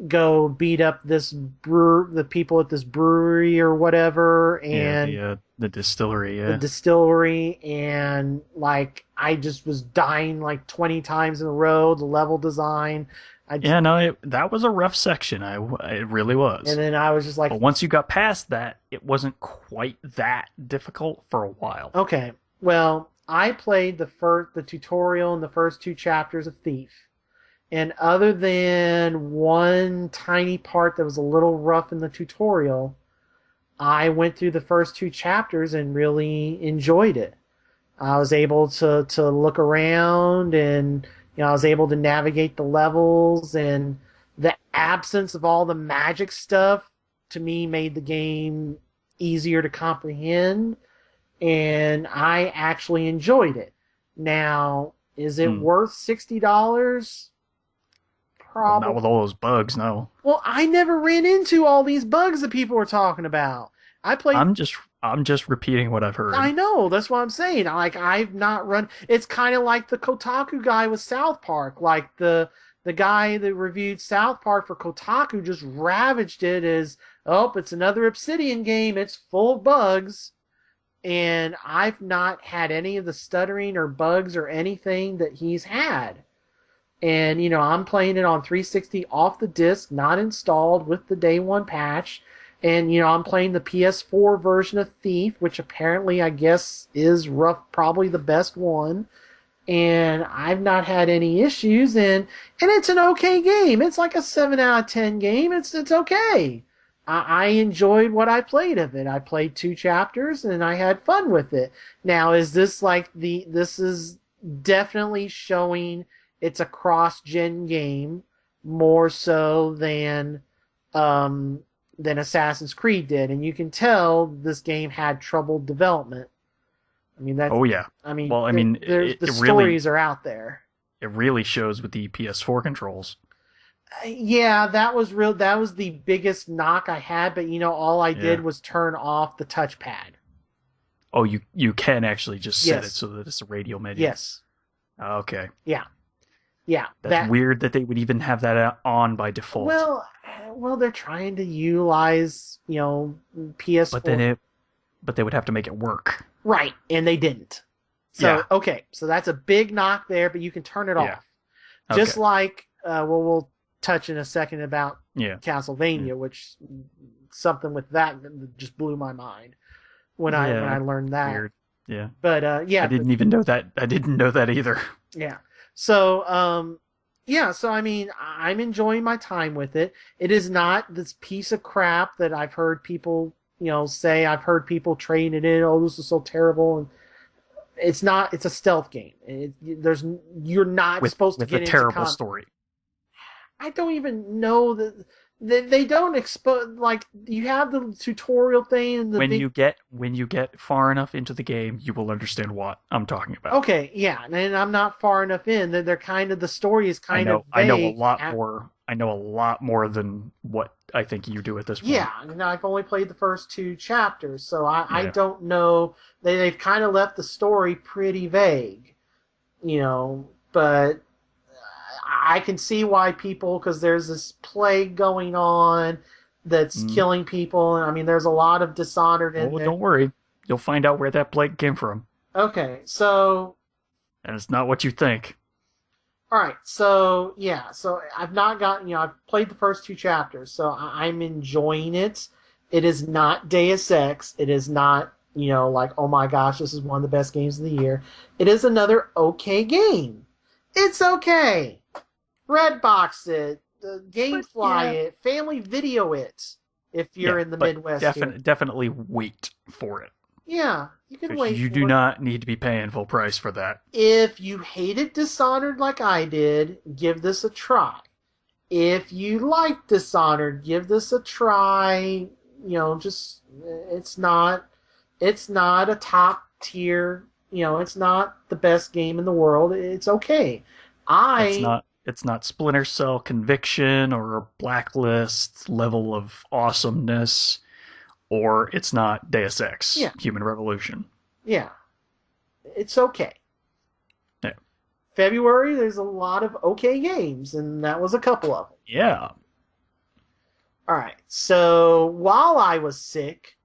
go beat up the people at this brewery or whatever, and the distillery, the distillery, and like I just was dying like 20 times in a row. The level design, that was a rough section. It really was. And then I was just like, but once you got past that, it wasn't quite that difficult for a while. Okay, well, I played the tutorial in the first 2 chapters of Thief. And other than one tiny part that was a little rough in the tutorial, I went through the first 2 chapters and really enjoyed it. I was able to look around, and I was able to navigate the levels, and the absence of all the magic stuff to me made the game easier to comprehend, and I actually enjoyed it. Now, is it worth $60? Well, not with all those bugs, no. Well, I never ran into all these bugs that people were talking about. I'm just repeating what I've heard. I know, that's what I'm saying. Like, I've not run. It's kind of like the Kotaku guy with South Park. Like the guy that reviewed South Park for Kotaku just ravaged it as, oh, it's another Obsidian game. It's full of bugs. And I've not had any of the stuttering or bugs or anything that he's had. And, I'm playing it on 360 off the disc, not installed with the day one patch. And, I'm playing the PS4 version of Thief, which apparently, I guess, is probably the best one. And I've not had any issues. And it's an okay game. It's like a 7 out of 10 game. It's okay. I enjoyed what I played of it. I played 2 chapters and I had fun with it. Now, is this like this is definitely showing it's a cross-gen game more so than Assassin's Creed did, and you can tell this game had troubled development. I mean, that's. Oh yeah. I mean, well, the stories are out there. It really shows with the PS4 controls. Yeah, that was real. That was the biggest knock I had, but all I did was turn off the touchpad. Oh, you can actually just set it so that it's a radial menu. Yes. Okay. Yeah. Yeah, That's weird that they would even have that on by default. Well, they're trying to utilize, But then PS4. but they would have to make it work. Right, and they didn't. So, Yeah. okay, so that's a big knock there, but you can turn it Yeah. off. Okay. Just like, we'll touch in a second about Yeah. Castlevania, which something with that just blew my mind when I learned that. Weird. Yeah. But I didn't even know that. I didn't know that either. yeah. So, yeah, so I mean, I'm enjoying my time with it. It is not this piece of crap that I've heard people, say. I've heard people trading it in. Oh, this is so terrible, and it's not. It's a stealth game. You're not supposed to get with a into terrible story. I don't even know that they don't expose. Like, you have the tutorial thing and when you get far enough into the game, you will understand what I'm talking about. Okay, yeah, and I'm not far enough in. They're kind of, the story is kind of vague. I know a lot more. I know a lot more than what I think you do at this point. Yeah, and I've only played the first 2 chapters, so I don't know. They've kind of left the story pretty vague, but I can see why people, because there's this plague going on that's killing people, and I mean, there's a lot of Dishonored in there. Don't worry. You'll find out where that plague came from. Okay, so... And it's not what you think. Alright, so, yeah, so I've not gotten, I've played the first 2 chapters, so I'm enjoying it. It is not Deus Ex. It is not, like, oh my gosh, this is one of the best games of the year. It is another okay game. It's okay. Redbox it, Gamefly it, Family Video it, if you're in the Midwest. Definitely wait for it. Yeah, you can wait. You do not need to be paying full price for that. If you hated Dishonored like I did, give this a try. If you like Dishonored, give this a try. Just it's not a top tier. It's not the best game in the world. It's okay. It's not Splinter Cell Conviction or Blacklist level of awesomeness, or it's not Deus Ex Human Revolution. Yeah. It's okay. Yeah. February, there's a lot of okay games, and that was a couple of them. Yeah. Alright, so while I was sick,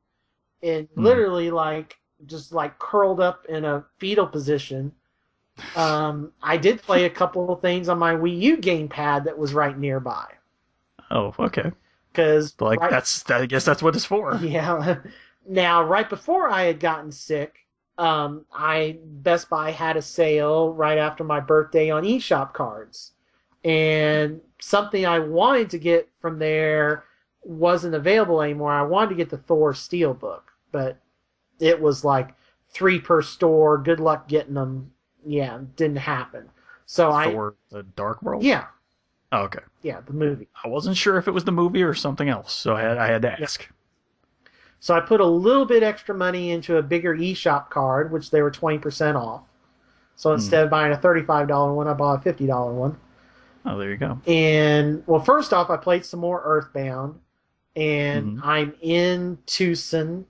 and literally just curled up in a fetal position, I did play a couple of things on my Wii U gamepad that was right nearby. Oh, okay. Because I guess that's what it's for. Yeah. Now, right before I had gotten sick, Best Buy had a sale right after my birthday on eShop cards, and something I wanted to get from there wasn't available anymore. I wanted to get the Thor Steelbook, but it was like 3 per store. Good luck getting them. Yeah, didn't happen. So Thor: The Dark World? Yeah. Oh, okay. Yeah, the movie. I wasn't sure if it was the movie or something else, so I had to ask. So I put a little bit extra money into a bigger eShop card, which they were 20% off. So instead of buying a $35 one, I bought a $50 one. Oh, there you go. And, well, first off, I played some more Earthbound, and I'm in Tucson.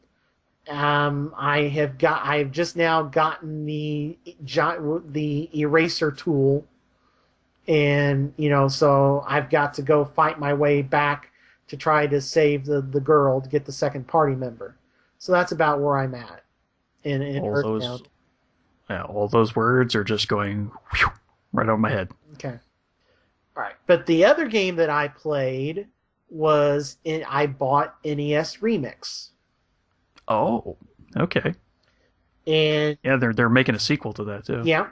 I have just now gotten the eraser tool, and so I've got to go fight my way back to try to save the girl to get the second party member. So that's about where I'm at in Earthbound. All those words are just going right over my head. Okay. All right, but the other game that I played I bought NES Remix. Oh, okay. And yeah, they're making a sequel to that too. Yeah.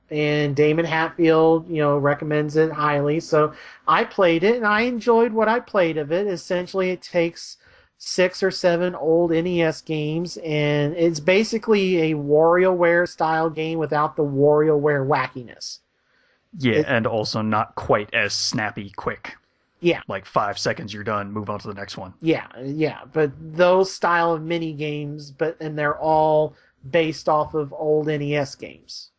And Damon Hatfield, recommends it highly. So I played it, and I enjoyed what I played of it. Essentially, it takes 6 or 7 old NES games, and it's basically a WarioWare style game without the WarioWare wackiness. Yeah, and also not quite as snappy quick. Yeah. Like 5 seconds, you're done, move on to the next one. Yeah. But those style of mini games, and they're all based off of old NES games.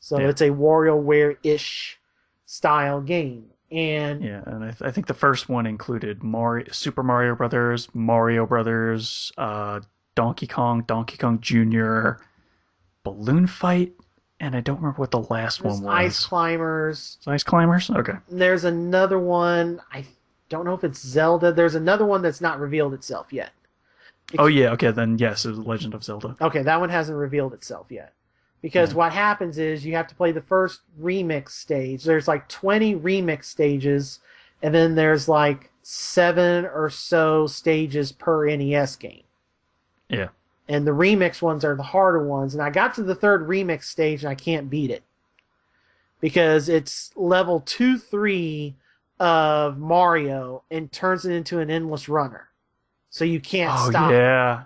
So it's a WarioWare-ish style game. And I think the first one included Super Mario Brothers, Mario Brothers, Donkey Kong Jr., Balloon Fight, And I don't remember what the last There's one was. Ice Climbers. Ice Climbers? Okay. There's another one. I don't know if it's Zelda. There's another one that's not revealed itself yet. Oh, yeah. Okay, then yes, it was Legend of Zelda. Okay, that one hasn't revealed itself yet. Because what happens is you have to play the first remix stage. There's like 20 remix stages, and then there's like 7 or so stages per NES game. Yeah. And the remix ones are the harder ones. And I got to the third remix stage, and I can't beat it. Because it's level 2-3 of Mario and turns it into an endless runner. So you can't stop. Yeah.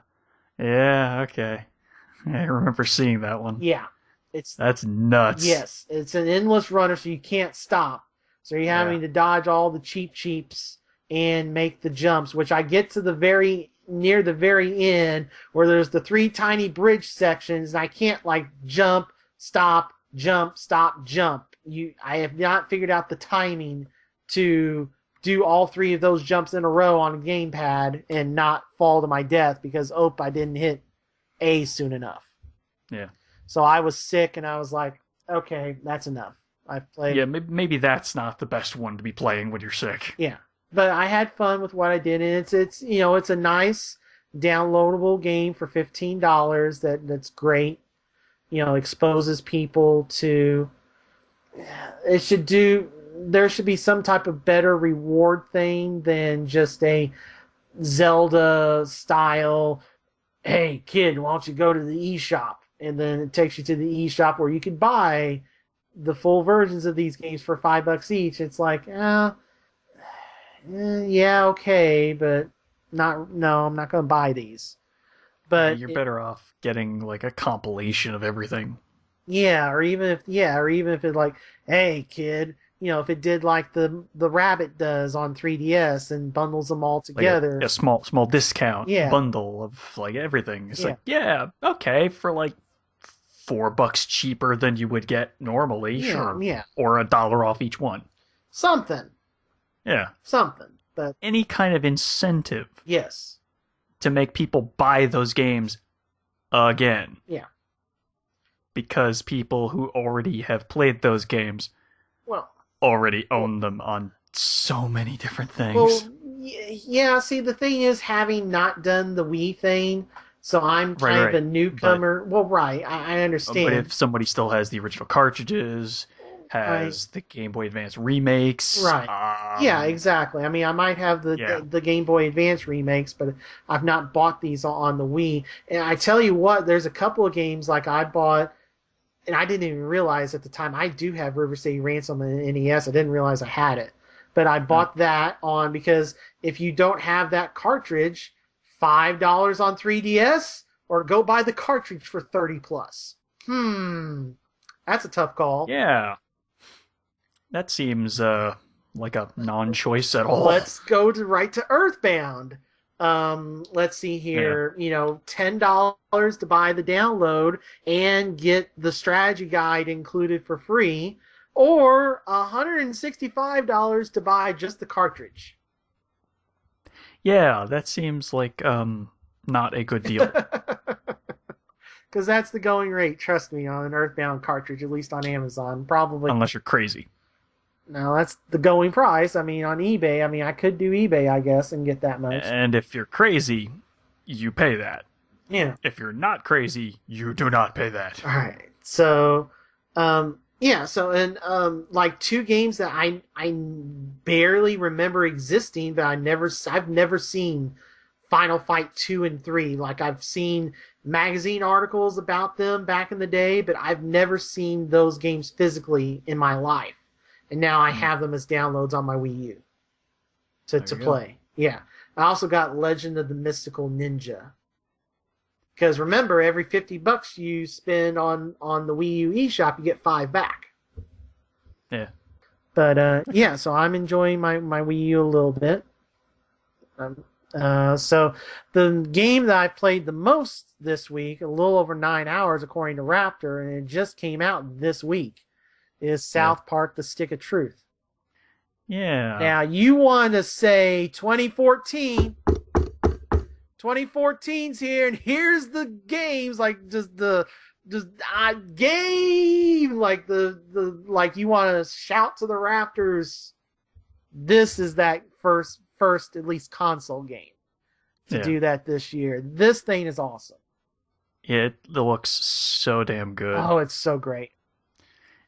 Yeah, okay. I remember seeing that one. Yeah. That's nuts. Yes. It's an endless runner, so you can't stop. So you're having to dodge all the cheaps and make the jumps, which I get to near the very end where there's the 3 tiny bridge sections, and I can't like jump, stop, jump, stop, jump. I have not figured out the timing to do all 3 of those jumps in a row on a gamepad and not fall to my death because I didn't hit A soon enough. Yeah. So I was sick and I was like, okay, that's enough. I've played. Yeah, maybe that's not the best one to be playing when you're sick. Yeah. But I had fun with what I did, and it's it's a nice downloadable game for $15 that's great. Exposes people to there should be some type of better reward thing than just a Zelda style, hey kid, why don't you go to the eShop? And then it takes you to the eShop where you could buy the full versions of these games for $5 each. It's like, yeah, okay, but I'm not going to buy these. But you're better off getting like a compilation of everything. Yeah, or even if it like, hey kid, if it did like the Rabbit does on 3DS and bundles them all together. Like a small discount Yeah. bundle of like everything. It's like, yeah, okay, for like $4 cheaper than you would get normally, sure. Yeah. Or $1 off each one. Something. Yeah. Something. But any kind of incentive. Yes. To make people buy those games again. Yeah. Because people who already have played those games already own them on so many different things. Well, yeah, see, the thing is, having not done the Wii thing, so I'm kind of a newcomer. I understand. But if somebody still has the original cartridges, has the Game Boy Advance remakes. Right. Yeah, exactly. I mean, I might have the Game Boy Advance remakes, but I've not bought these on the Wii. And I tell you what, there's a couple of games like I bought, and I didn't even realize at the time, I do have River City Ransom on the NES. I didn't realize I had it. But I bought that on because if you don't have that cartridge, $5 on 3DS, or go buy the cartridge for $30+. That's a tough call. Yeah. That seems like a non-choice at all. Let's go right to Earthbound. Let's see here. $10 to buy the download and get the strategy guide included for free, or $165 to buy just the cartridge. Yeah, that seems like not a good deal. Because that's the going rate, trust me, on an Earthbound cartridge, at least on Amazon. Probably. Unless you're crazy. No, that's the going price. I mean, on eBay, I could do eBay, I guess, and get that much. And if you're crazy, you pay that. Yeah. If you're not crazy, you do not pay that. All right. So, like 2 games that I barely remember existing, but I've never seen Final Fight 2 and 3. Like, I've seen magazine articles about them back in the day, but I've never seen those games physically in my life. And now I have them as downloads on my Wii U to play. Yeah. I also got Legend of the Mystical Ninja. Because remember, every $50 you spend on the Wii U eShop, you get 5 back. Yeah. But so I'm enjoying my Wii U a little bit. So the game that I played the most this week, a little over 9 hours according to Raptor, and it just came out this week, is South Park: The Stick of Truth. Yeah. Now, you want to say 2014. 2014's here, and here's the games, like just the just game, like like you want to shout to the rafters. This is that first at least console game to do that this year. This thing is awesome. It looks so damn good. Oh, it's so great.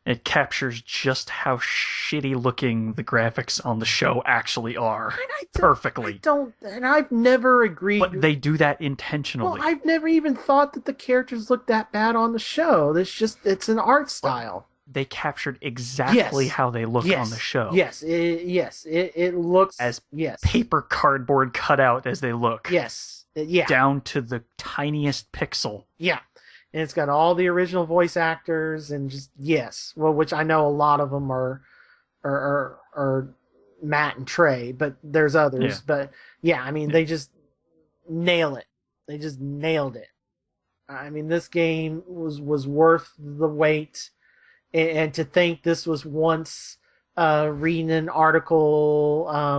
It captures just how shitty looking the graphics on the show actually are. Perfectly. And I've never agreed. But they do that intentionally. Well, I've never even thought that the characters look that bad on the show. It's an art style. They captured exactly how they look on the show. Yes, it looks as paper cardboard cutout as they look. Yes, down to the tiniest pixel. Yeah, and it's got all the original voice actors and just which I know a lot of them are Matt and Trey, but there's others. Yeah. But I mean they just nail it. They just nailed it. I mean this game was worth the wait. And to think this was once reading an article, I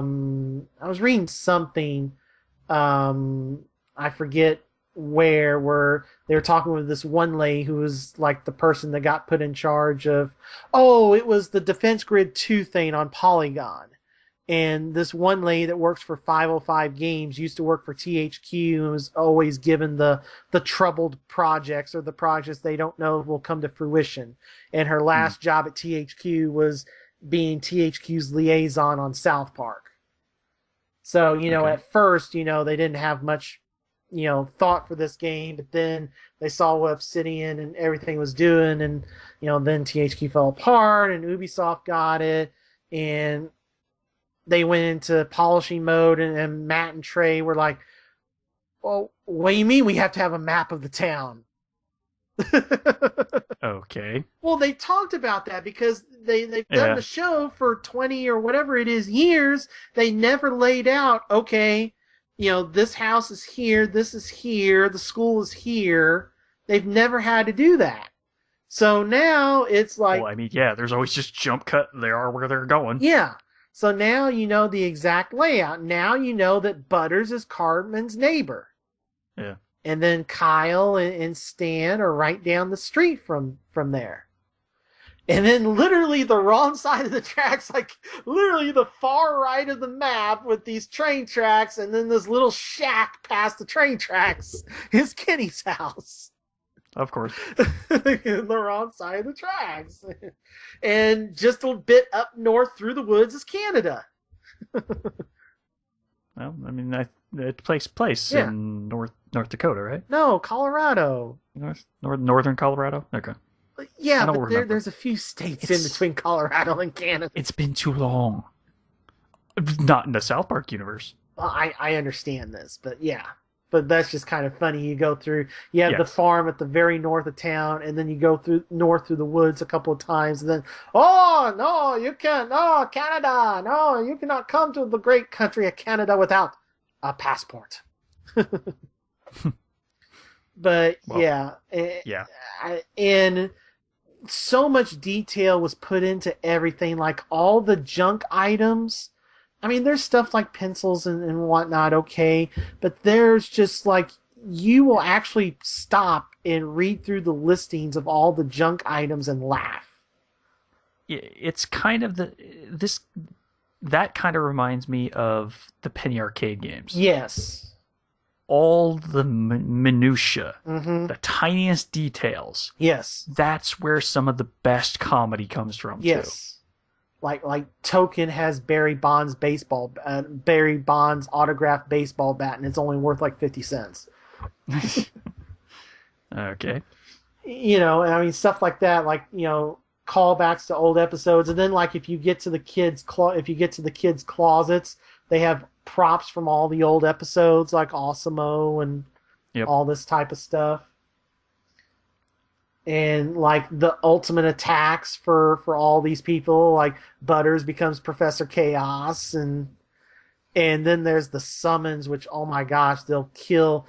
was reading something, I forget where they were talking with this one lady who was like the person that got put in charge of, it was the Defense Grid 2 thing on Polygon. And this one lady that works for 505 Games used to work for THQ and was always given the troubled projects or the projects they don't know will come to fruition. And her last job at THQ was being THQ's liaison on South Park. So, at first, they didn't have much, thought for this game, but then they saw what Obsidian and everything was doing, and, then THQ fell apart and Ubisoft got it, and they went into polishing mode, and Matt and Trey were like, well, what do you mean we have to have a map of the town? Okay. Well, they talked about that because they've done the show for 20 or whatever it is years. They never laid out, okay, this house is here, this is here, the school is here. They've never had to do that. So now it's like... Well, I mean, there's always just jump cut. They are where they're going. Yeah. So now you know the exact layout. Now you know that Butters is Cartman's neighbor. Yeah. And then Kyle and Stan are right down the street from there. And then literally the wrong side of the tracks, like literally the far right of the map with these train tracks, and then this little shack past the train tracks is Kenny's house. Of course. The wrong side of the tracks. And just a bit up north through the woods is Canada. Well, I mean, it takes place in North Dakota, right? No, Colorado. Northern Colorado? Okay. Yeah, but there's a few states in between Colorado and Canada. It's been too long. Not in the South Park universe. Well, I understand this, but yeah. But that's just kind of funny. You go through, you have the farm at the very north of town, and then you go north through the woods a couple of times, and then, oh, no, you can't, no, Canada, no, you cannot come to the great country of Canada without a passport. But, and so much detail was put into everything, like all the junk items. I mean, there's stuff like pencils and whatnot, okay, but there's just like, you will actually stop and read through the listings of all the junk items and laugh. It's kind of that kind of reminds me of the Penny Arcade games. Yes. All the minutia, the tiniest details. Yes. That's where some of the best comedy comes from, too. Like Token has Barry Bonds' autographed baseball bat, and it's only worth like 50 cents. Okay. I mean, stuff like that, like, callbacks to old episodes, and then like if you get to the kids' closets, they have props from all the old episodes, like Awesemo and all this type of stuff. And like the ultimate attacks for all these people, like Butters becomes Professor Chaos, and then there's the summons, which, oh my gosh, they'll kill.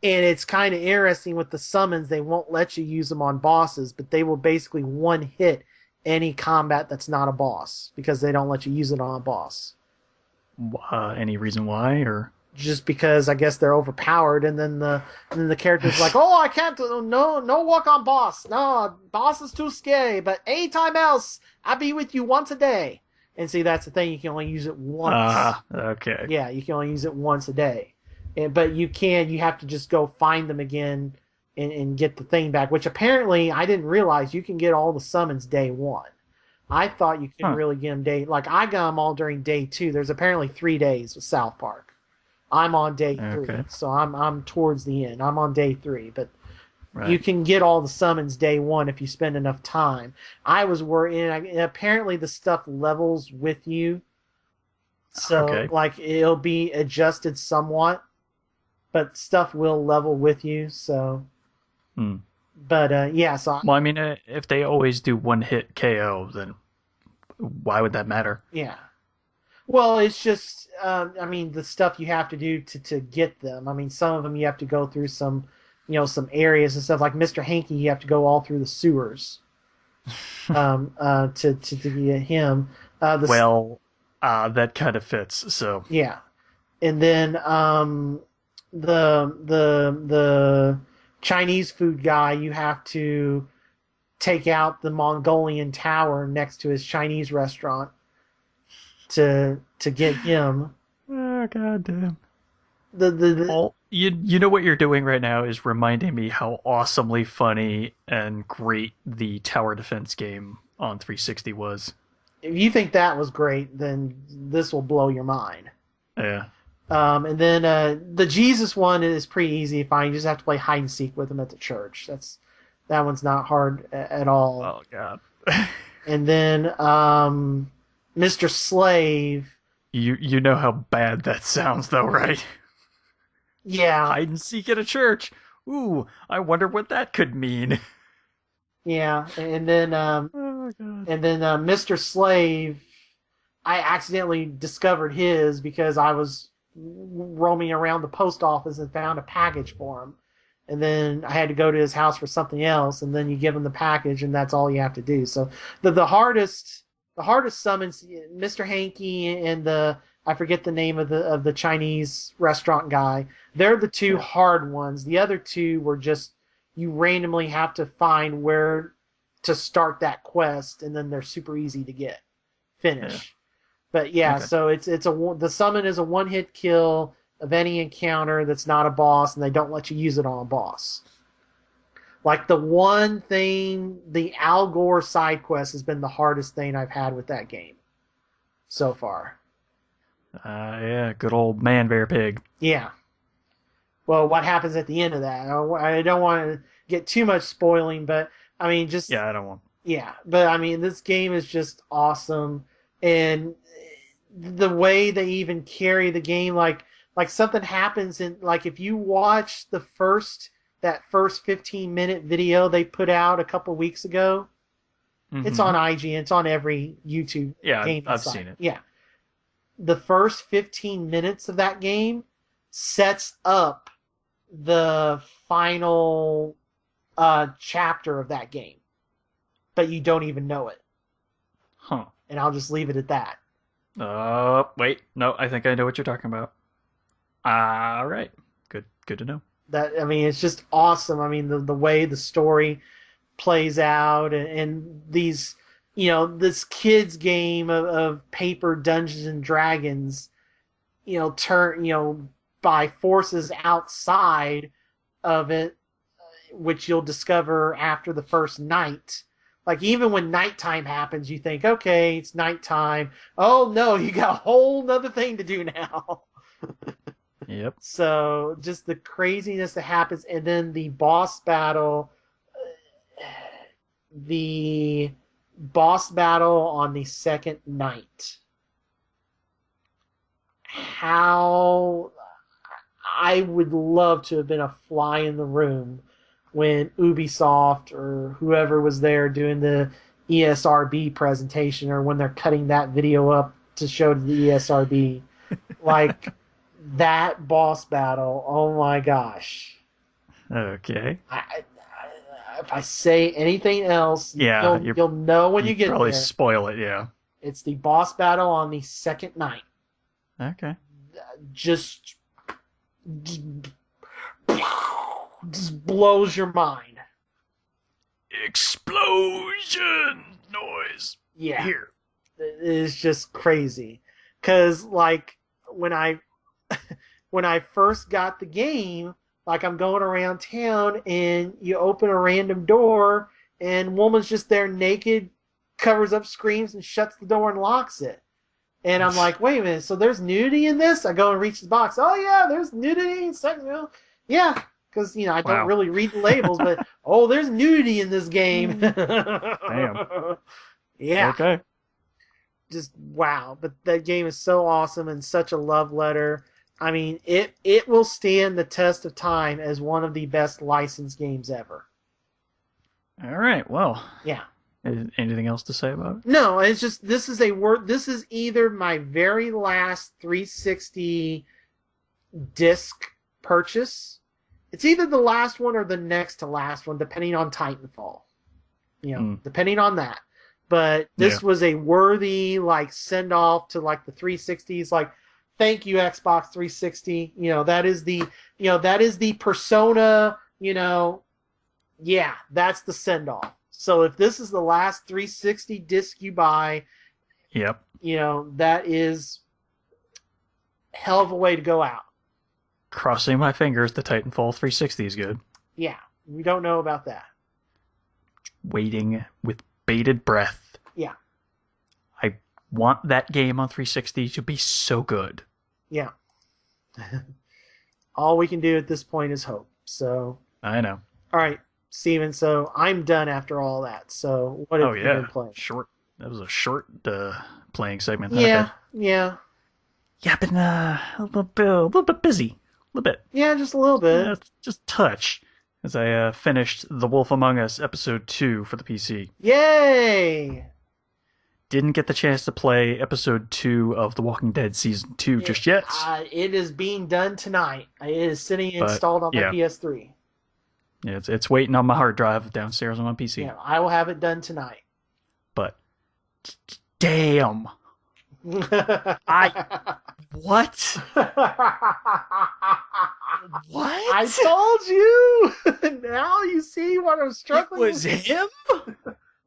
And it's kind of interesting with the summons, they won't let you use them on bosses, but they will basically one hit any combat that's not a boss, because they don't let you use it on a boss. Any reason why, or? just because I guess they're overpowered, and then the character's like, oh, I can't, no walk on boss, no, boss is too scary, but anytime else I'll be with you once a day. And see, that's the thing, you can only use it once. Okay. Yeah, you can only use it once a day, but you have to just go find them again and get the thing back, which apparently I didn't realize you can get all the summons day one. I thought you couldn't really get them like I got them all during day 2. There's apparently 3 days with South Park. I'm on day 3, so I'm towards the end. I'm on day 3, but you can get all the summons day 1 if you spend enough time. I was worried, and apparently the stuff levels with you, so like it'll be adjusted somewhat, but stuff will level with you. So, but yeah. So well, I mean, if they always do one hit KO, then why would that matter? Yeah. Well, it's just, I mean, the stuff you have to do to get them. I mean, some of them you have to go through some areas and stuff. Like Mr. Hanky, you have to go all through the sewers to get him. That kind of fits. So yeah, and then the Chinese food guy, you have to take out the Mongolian tower next to his Chinese restaurant to get him. Oh, goddamn. The you know what you're doing right now is reminding me how awesomely funny and great the tower defense game on 360 was. If you think that was great, then this will blow your mind. Yeah. And then the Jesus one is pretty easy to find. You just have to play hide and seek with him at the church. That one's not hard at all. Oh, God. And then Mr. Slave. You know how bad that sounds, though, right? Yeah. Hide and seek at a church. Ooh, I wonder what that could mean. Yeah, and then oh, God. And then Mr. Slave, I accidentally discovered his because I was roaming around the post office and found a package for him. And then I had to go to his house for something else, and then you give him the package, and that's all you have to do. So the hardest summons, Mr. Hanky and I forget the name of the Chinese restaurant guy. They're the 2 hard ones. The other 2 were just you randomly have to find where to start that quest, and then they're super easy to finish. Yeah. But yeah, so the summon is a 1-hit kill of any encounter that's not a boss, and they don't let you use it on a boss. Like the one thing, the Al Gore side quest has been the hardest thing I've had with that game so far. Yeah, good old man bear pig. Yeah. Well, what happens at the end of that? I don't want to get too much spoiling, but I mean, just yeah, I don't want. Yeah, but I mean, this game is just awesome, and the way they even carry the game, like something happens in, like if you watch that first 15-minute video they put out a couple weeks ago, it's on IGN, it's on every YouTube game I've site. seen it. Yeah, the first 15 minutes of that game sets up the final chapter of that game, but you don't even know it. Huh. And I'll just leave it at that. Wait, no, I think I know what you're talking about. All right, good to know. I mean, it's just awesome. I mean, the way the story plays out, and these, this kids game of paper Dungeons and Dragons, by forces outside of it, which you'll discover after the first night. Like, even when nighttime happens, you think, okay, it's nighttime. Oh, no, you got a whole nother thing to do now. Yep. So, just the craziness that happens. And then the boss battle on the second night. How I would love to have been a fly in the room when Ubisoft or whoever was there doing the ESRB presentation, or when they're cutting that video up to show to the ESRB. Like, that boss battle, oh my gosh. Okay. If I say anything else, you'll know when you get there. Probably spoil it, yeah. It's the boss battle on the second night. Okay. Just just blows your mind. Explosion noise. Yeah. Here. It's just crazy. Because, like, when I first got the game, like, I'm going around town and you open a random door and woman's just there naked, covers up, screams, and shuts the door and locks it. And I'm like, wait a minute, so there's nudity in this? I go and reach the box. Oh, yeah, there's nudity and sex. Yeah, because, I don't really read the labels, but, there's nudity in this game. Damn. Yeah. Okay. Just, wow. But that game is so awesome and such a love letter. I mean, it will stand the test of time as one of the best licensed games ever. All right, well. Yeah. Anything else to say about it? No, it's just, this is either my very last 360 disc purchase. It's either the last one or the next to last one, depending on Titanfall. Depending on that. But this was a worthy, like, send off to, like, the 360s. Like, thank you, Xbox 360. That is the persona, that's the send off. So if this is the last 360 disc you buy, yep, that is hell of a way to go out. Crossing my fingers, the Titanfall 360 is good. Yeah, we don't know about that. Waiting with bated breath. Yeah. I want that game on 360 to be so good. Yeah. All we can do at this point is hope. So. I know. All right. Steven, so I'm done after all that. So what have you been playing? Short. That was a short playing segment. Yeah, okay. yeah. Yeah, I've been a little bit busy. A little bit. Yeah, just a little bit. Just touch. As I finished The Wolf Among Us Episode 2 for the PC. Yay! Didn't get the chance to play Episode 2 of The Walking Dead Season 2 just yet. It is being done tonight. It is sitting installed on my PS3. Yeah, it's waiting on my hard drive downstairs on my PC. Yeah, I will have it done tonight. But, damn. What? What? I told you! Now you see what I'm struggling with. It was him?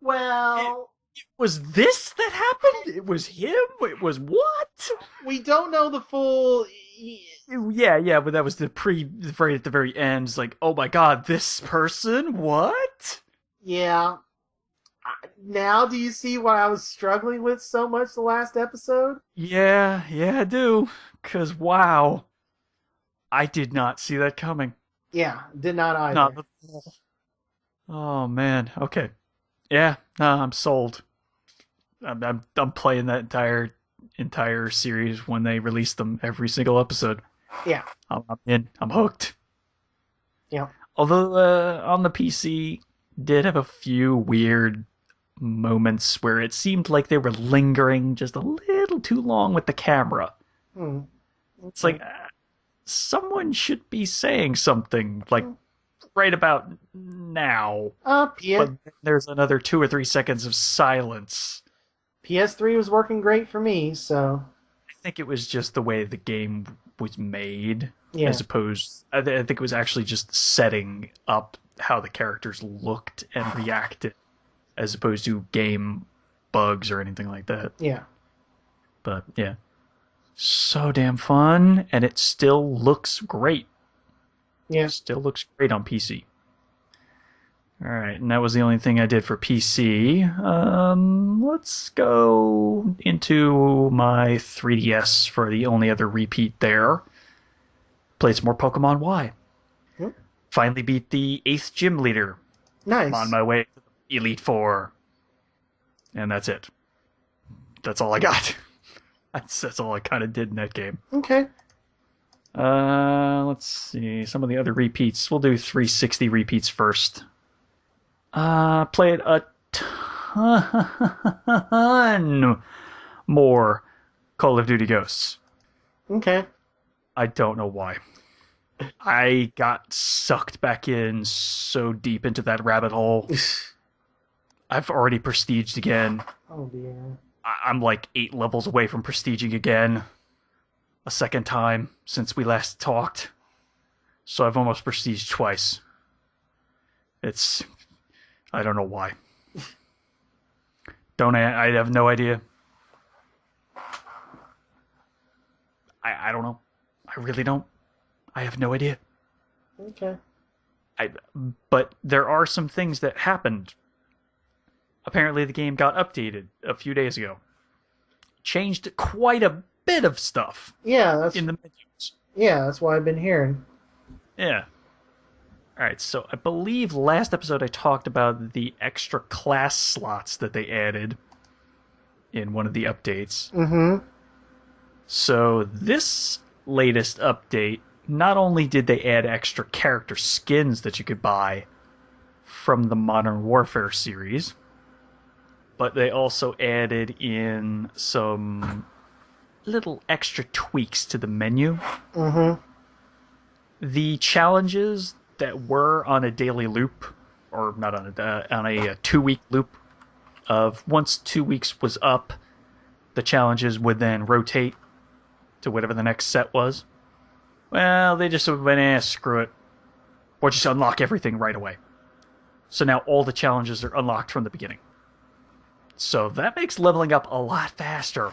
Well... It was this that happened? It was him? It was what? We don't know the full... Yeah, but that was right at the very end. It's like, oh my god, this person? What? Yeah. Now do you see why I was struggling with so much the last episode? Yeah, I do. Because, wow. I did not see that coming. Yeah, did not either. Not at all. Oh, man. Okay. Yeah, no, I'm sold. I'm playing that entire series when they release them, every single episode. Yeah. I'm in. I'm hooked. Yeah. Although on the PC, did have a few weird moments where it seemed like they were lingering just a little too long with the camera. It's like, someone should be saying something, like, right about now. Yeah. But there's another 2 or 3 seconds of silence. PS3 was working great for me, so... I think it was just the way the game was made, yeah. as opposed... I think it was actually just setting up how the characters looked and reacted, as opposed to game bugs or anything like that. Yeah. But, yeah. So damn fun, and it still looks great. Yeah. It still looks great on PC. Alright, and that was the only thing I did for PC. Let's go into my 3DS for the only other repeat there. Played some more Pokemon Y. Yep. Finally beat the 8th gym leader. Nice. I'm on my way to the Elite Four. And that's it. That's all I got. That's all I kind of did in that game. Okay. Let's see. Some of the other repeats. We'll do 360 repeats first. Played a ton more Call of Duty Ghosts. Okay. I don't know why. I got sucked back in so deep into that rabbit hole. I've already prestiged again. Oh dear. I'm like 8 levels away from prestiging again. A second time since we last talked. So I've almost prestiged twice. I don't know why. I have no idea. I don't know. I really don't. I have no idea. Okay. But there are some things that happened. Apparently the game got updated a few days ago. Changed quite a bit of stuff in the menus. Yeah, that's what I've been hearing. Yeah. Alright, so I believe last episode I talked about the extra class slots that they added in one of the updates. Mm-hmm. So this latest update, not only did they add extra character skins that you could buy from the Modern Warfare series, but they also added in some little extra tweaks to the menu. Mm-hmm. The challenges that were on a daily loop, or not on a 2-week loop, of once 2 weeks was up, the challenges would then rotate to whatever the next set was. Well, they just went, screw it. Or just unlock everything right away. So now all the challenges are unlocked from the beginning. So that makes leveling up a lot faster.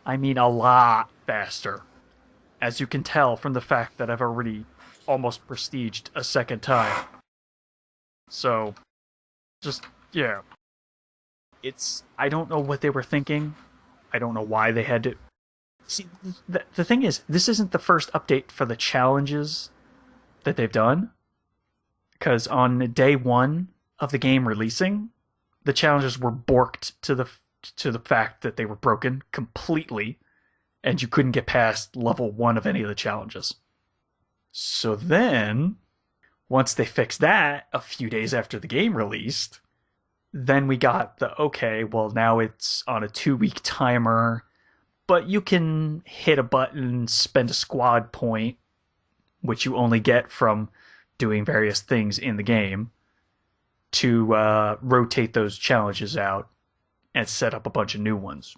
I mean, a lot faster. As you can tell from the fact that I've already almost prestiged a second time. So, yeah. I don't know what they were thinking. I don't know why they had to... See, the thing is, this isn't the first update for the challenges that they've done. Because on day 1 of the game releasing, the challenges were borked to the fact that they were broken completely, and you couldn't get past level 1 of any of the challenges. So then, once they fixed that a few days after the game released, then we got now it's on a 2-week timer, but you can hit a button, spend a squad point, which you only get from doing various things in the game, to rotate those challenges out and set up a bunch of new ones.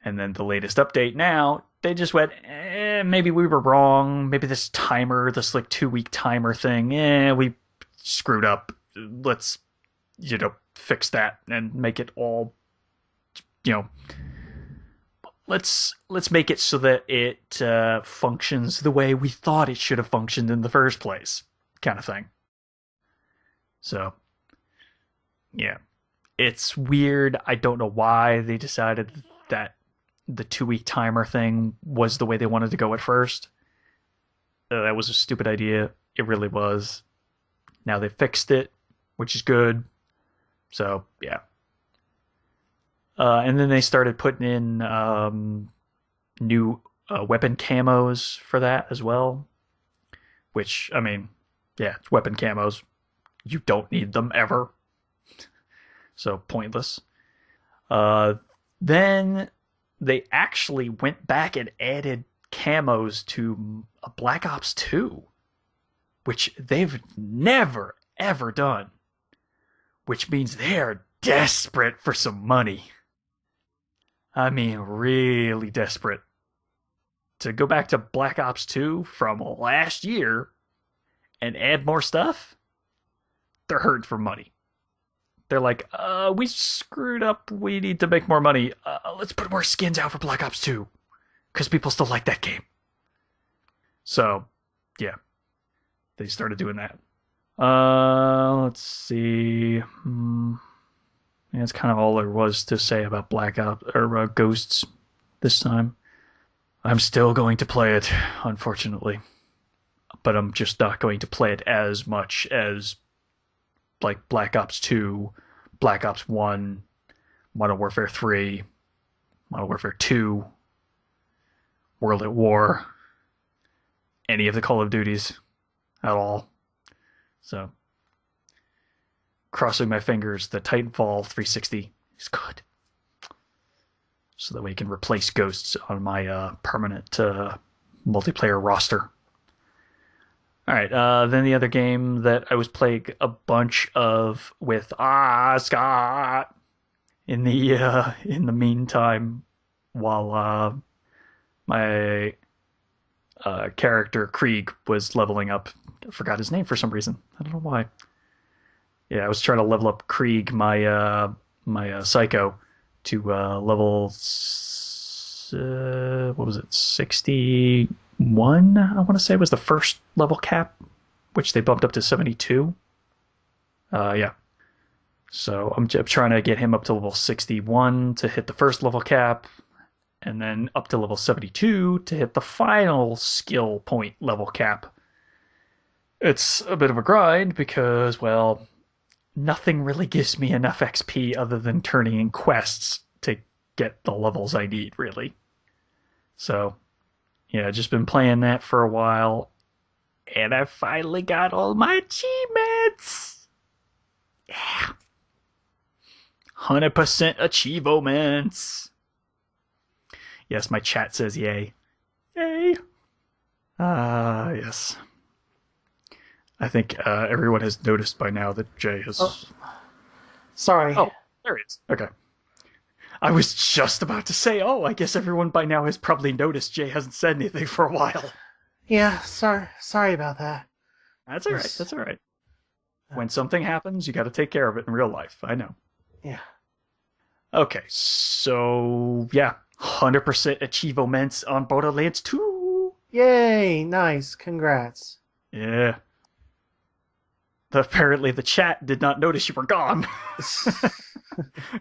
And then the latest update now, they just went, maybe we were wrong. Maybe this 2-week timer thing, we screwed up. Let's, fix that and make it all, let's make it so that it functions the way we thought it should have functioned in the first place, kind of thing. So, yeah. It's weird. I don't know why they decided that the 2-week timer thing was the way they wanted to go at first. That was a stupid idea. It really was. Now they fixed it, which is good. So, yeah. And then they started putting in new weapon camos for that as well. Which, I mean, yeah, it's weapon camos. You don't need them ever. So, pointless. Then they actually went back and added camos to Black Ops 2, which they've never, ever done. Which means they're desperate for some money. I mean, really desperate. To go back to Black Ops 2 from last year and add more stuff, they're hurting for money. They're like, we screwed up. We need to make more money. Let's put more skins out for Black Ops 2. Because people still like that game. So, yeah. They started doing that. Let's see. Yeah, that's kind of all there was to say about Black Ops, or Ghosts this time. I'm still going to play it, unfortunately. But I'm just not going to play it as much as like Black Ops 2, Black Ops 1, Modern Warfare 3, Modern Warfare 2, World at War, any of the Call of Duties at all. So, crossing my fingers that Titanfall 360 is good. So that we can replace Ghosts on my permanent multiplayer roster. Alright, then the other game that I was playing a bunch of with Scott in the meantime, while my character, Krieg, was leveling up. I forgot his name for some reason. I don't know why. Yeah, I was trying to level up Krieg, my Psycho, to level what was it, 61? I want to say was the first level cap, which they bumped up to 72. Yeah. So I'm trying to get him up to level 61 to hit the first level cap, and then up to level 72 to hit the final skill point level cap. It's a bit of a grind because, well, nothing really gives me enough XP other than turning in quests to get the levels I need, really. So, yeah, just been playing that for a while, and I finally got all my achievements! Yeah. 100% achievements! Yes, my chat says yay. Yay! Yes. I think everyone has noticed by now that Jay has... Oh, sorry. Oh, there he is. Okay. I was just about to say, I guess everyone by now has probably noticed Jay hasn't said anything for a while. Yeah, sorry about that. That's all right. That's all right. When something happens, you got to take care of it in real life. I know. Yeah. Okay, so yeah, 100% achievements on Borderlands 2. Yay! Nice. Congrats. Yeah. Apparently the chat did not notice you were gone.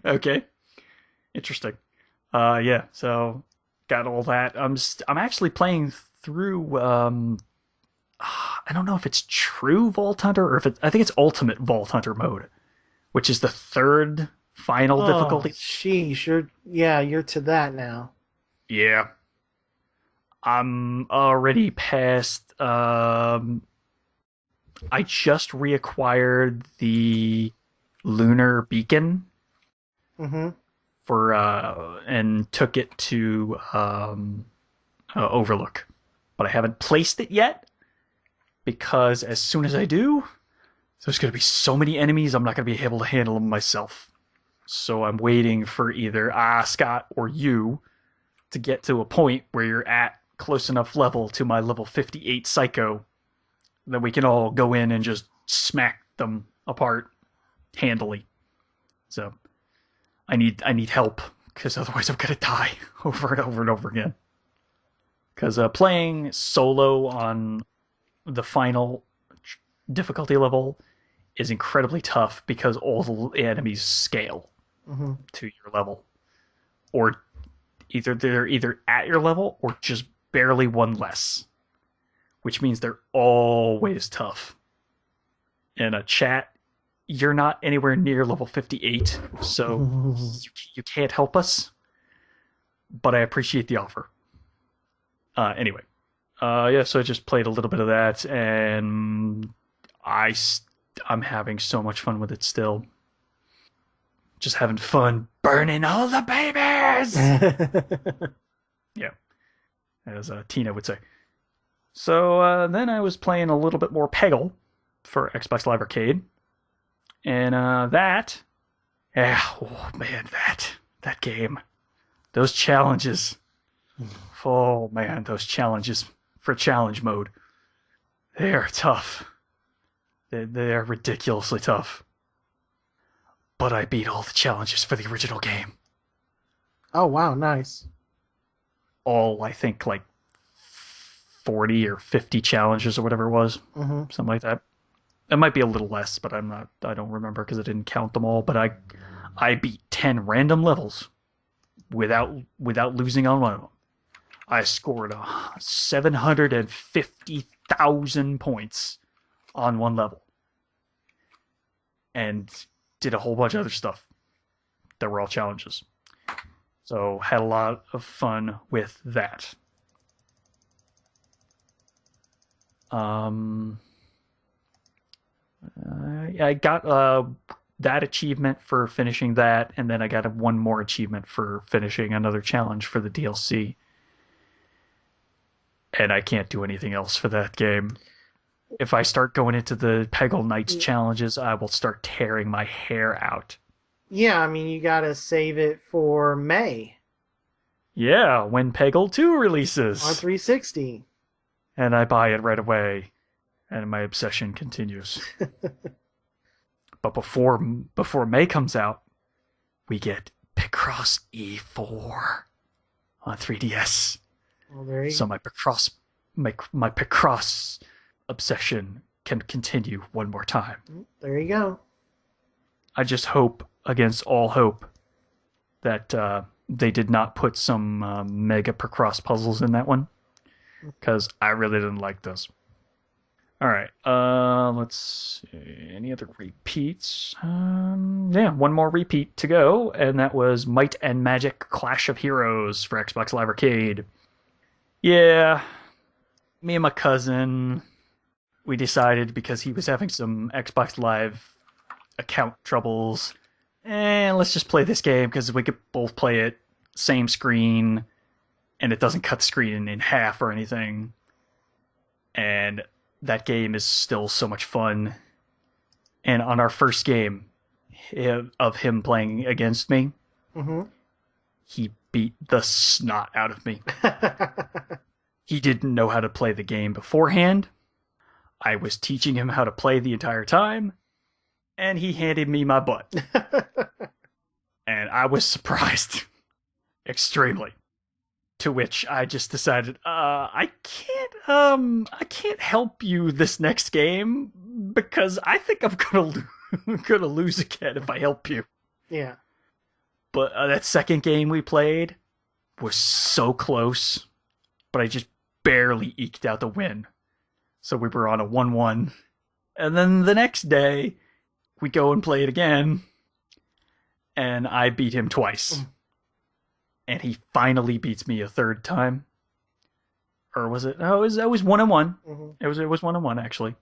Okay. Interesting. Yeah, so got all that. I'm actually playing through I don't know if it's true Vault Hunter or if I think it's Ultimate Vault Hunter mode, which is the third final difficulty. Sheesh, you're to that now. Yeah. I'm already past I just reacquired the lunar beacon for and took it to Overlook, but I haven't placed it yet because as soon as I do, there's going to be so many enemies I'm not going to be able to handle them myself. So I'm waiting for either Scott or you to get to a point where you're at close enough level to my level 58 Psycho that we can all go in and just smack them apart handily. So I need help because otherwise I'm gonna die over and over and over again. Because playing solo on the final difficulty level is incredibly tough because all the enemies scale to your level, or they're either at your level or just barely one less, which means they're always tough. In a chat, you're not anywhere near level 58, so you can't help us, but I appreciate the offer. Anyway, yeah, so I just played a little bit of that, and I'm having so much fun with it still. Just having fun burning all the babies! Yeah, as Tina would say. So then I was playing a little bit more Peggle for Xbox Live Arcade. And that game. Those challenges. Oh man, those challenges for challenge mode. They're tough. They're ridiculously tough. But I beat all the challenges for the original game. Oh wow, nice. All, I think, like 40 or 50 challenges or whatever it was. Something like that. It might be a little less, but I don't remember because I didn't count them all. But I beat 10 random levels without losing on one of them. I scored 750,000 points on one level. And did a whole bunch of other stuff that were all challenges. So had a lot of fun with that. I got that achievement for finishing that, and then I got one more achievement for finishing another challenge for the DLC. And I can't do anything else for that game. If I start going into the Peggle Knights challenges, I will start tearing my hair out. Yeah, I mean, you gotta save it for May. Yeah, when Peggle 2 releases. On 360. and I buy it right away, and my obsession continues. But before May comes out, we get Picross E4 on 3DS. Well, there you So my Picross obsession can continue one more time. There you go. I just hope, against all hope, that they did not put some mega Picross puzzles in that one, because I really didn't like those. All right, let's see. Any other repeats? Yeah, one more repeat to go, and that was Might and Magic Clash of Heroes for Xbox Live Arcade. Yeah, me and my cousin, we decided, because he was having some Xbox Live account troubles, and let's just play this game because we could both play it, same screen, and it doesn't cut the screen in half or anything. And that game is still so much fun. And on our first game of him playing against me, he beat the snot out of me. He didn't know how to play the game beforehand. I was teaching him how to play the entire time, and he handed me my butt. And I was surprised. Extremely. To which I just decided, I can't help you this next game because I think I'm gonna lose again if I help you. Yeah. But that second game we played was so close, but I just barely eked out the win. So we were on a 1-1, and then the next day we go and play it again, and I beat him twice. And he finally beats me a third time. Or was it? No, it was 1-1. It was 1-1 actually.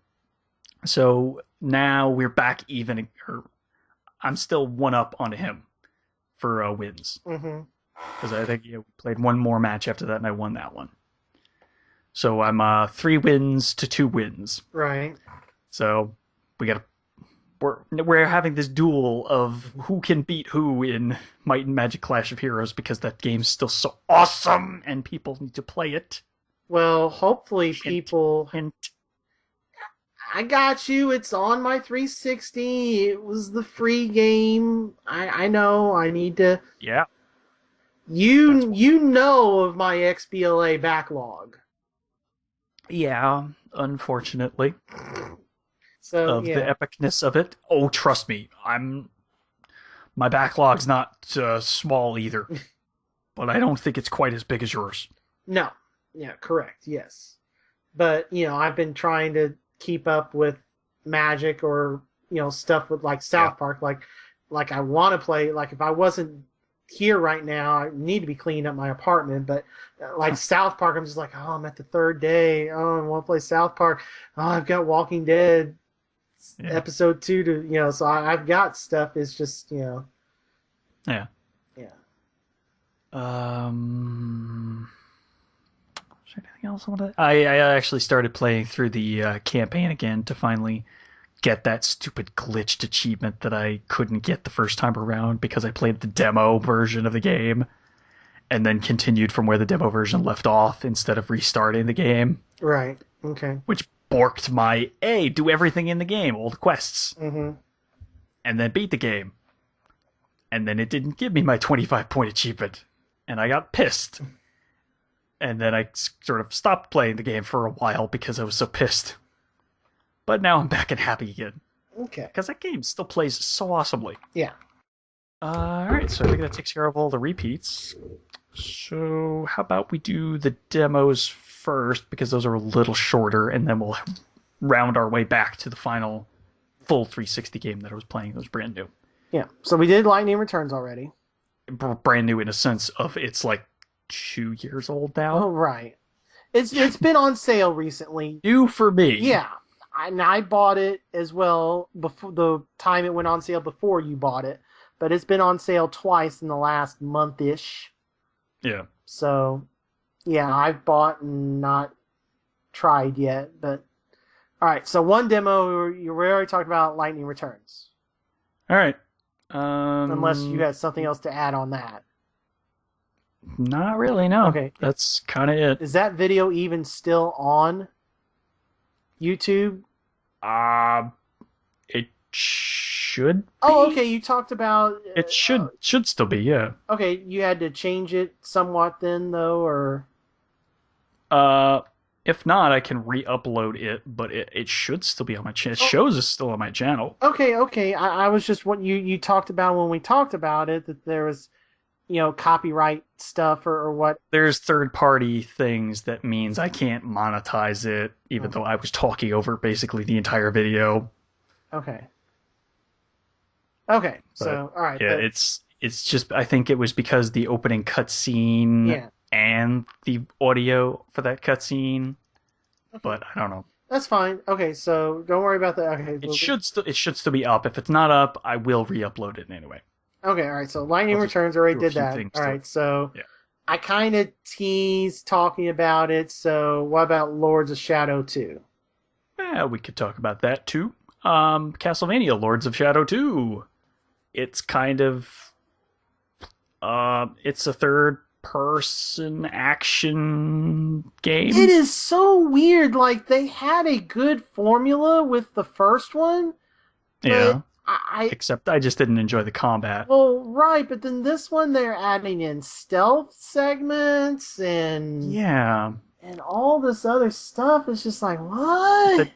So now we're back even. I'm still 1-up on him for wins. Because I think we played one more match after that, and I won that one. So I'm 3 wins to 2 wins. Right. So we're having this duel of who can beat who in Might and Magic Clash of Heroes, because that game's still so awesome and people need to play it. Well, hopefully people... Hint. I got you. It's on my 360. It was the free game. I know. I need to... Yeah. You know of my XBLA backlog. Yeah, unfortunately. So, the epicness of it. Oh, trust me, my backlog's not small either, but I don't think it's quite as big as yours. No, yeah, correct, yes, but I've been trying to keep up with Magic or stuff with like South Park, like I want to play. Like if I wasn't here right now, I need to be cleaning up my apartment, but like South Park, I'm just like, oh, I'm at the third day. Oh, I want to play South Park. Oh, I've got Walking Dead. Episode 2 to so I've got stuff. It's just is there anything else I want to? I actually started playing through the campaign again to finally get that stupid glitched achievement that I couldn't get the first time around because I played the demo version of the game and then continued from where the demo version left off instead of restarting the game. Right. Okay. Which borked my do everything in the game, all the quests, and then beat the game, and then it didn't give me my 25-point achievement, and I got pissed, and then I sort of stopped playing the game for a while because I was so pissed. But now I'm back and happy again. Okay. Because that game still plays so awesomely. Yeah. Alright, so I think that takes care of all the repeats. So how about we do the demos first, because those are a little shorter, and then we'll round our way back to the final full 360 game that I was playing. It was brand new. Yeah, so we did Lightning Returns already. Brand new in a sense of it's like 2 years old now. Oh, right. It's been on sale recently. New for me. Yeah, and I bought it as well before the time it went on sale before you bought it, but it's been on sale twice in the last month-ish. Yeah. So, yeah, I've bought and not tried yet, but all right. So one demo, we already talked about Lightning Returns. All right. Unless you had something else to add on that. Not really, no. Okay. That's kind of it. Is that video even still on YouTube? Uh, it should be. Oh, okay. You talked about. It should still be, yeah. Okay, you had to change it somewhat then, though, or. If not, I can re-upload it, but it should still be on my channel. It shows it's still on my channel. Okay. I was just what you talked about when we talked about it, that there was, copyright stuff or what. There's third-party things that means I can't monetize it, even though I was talking over basically the entire video. Okay, But, so, all right. yeah, it's just, I think it was because the opening cutscene and the audio for that cutscene, but I don't know. That's fine. Okay, so don't worry about that. Okay, It should still be up. If it's not up, I will re-upload it anyway. Okay, all right. So Lightning Returns already did that. All right, so I kind of teased talking about it. So what about Lords of Shadow 2? Yeah, we could talk about that too. Castlevania Lords of Shadow 2. It's kind of it's a third person action game. It is so weird. Like, they had a good formula with the first one. Yeah. Except I just didn't enjoy the combat. Well, right, but then this one they're adding in stealth segments and all this other stuff. It's just like, what?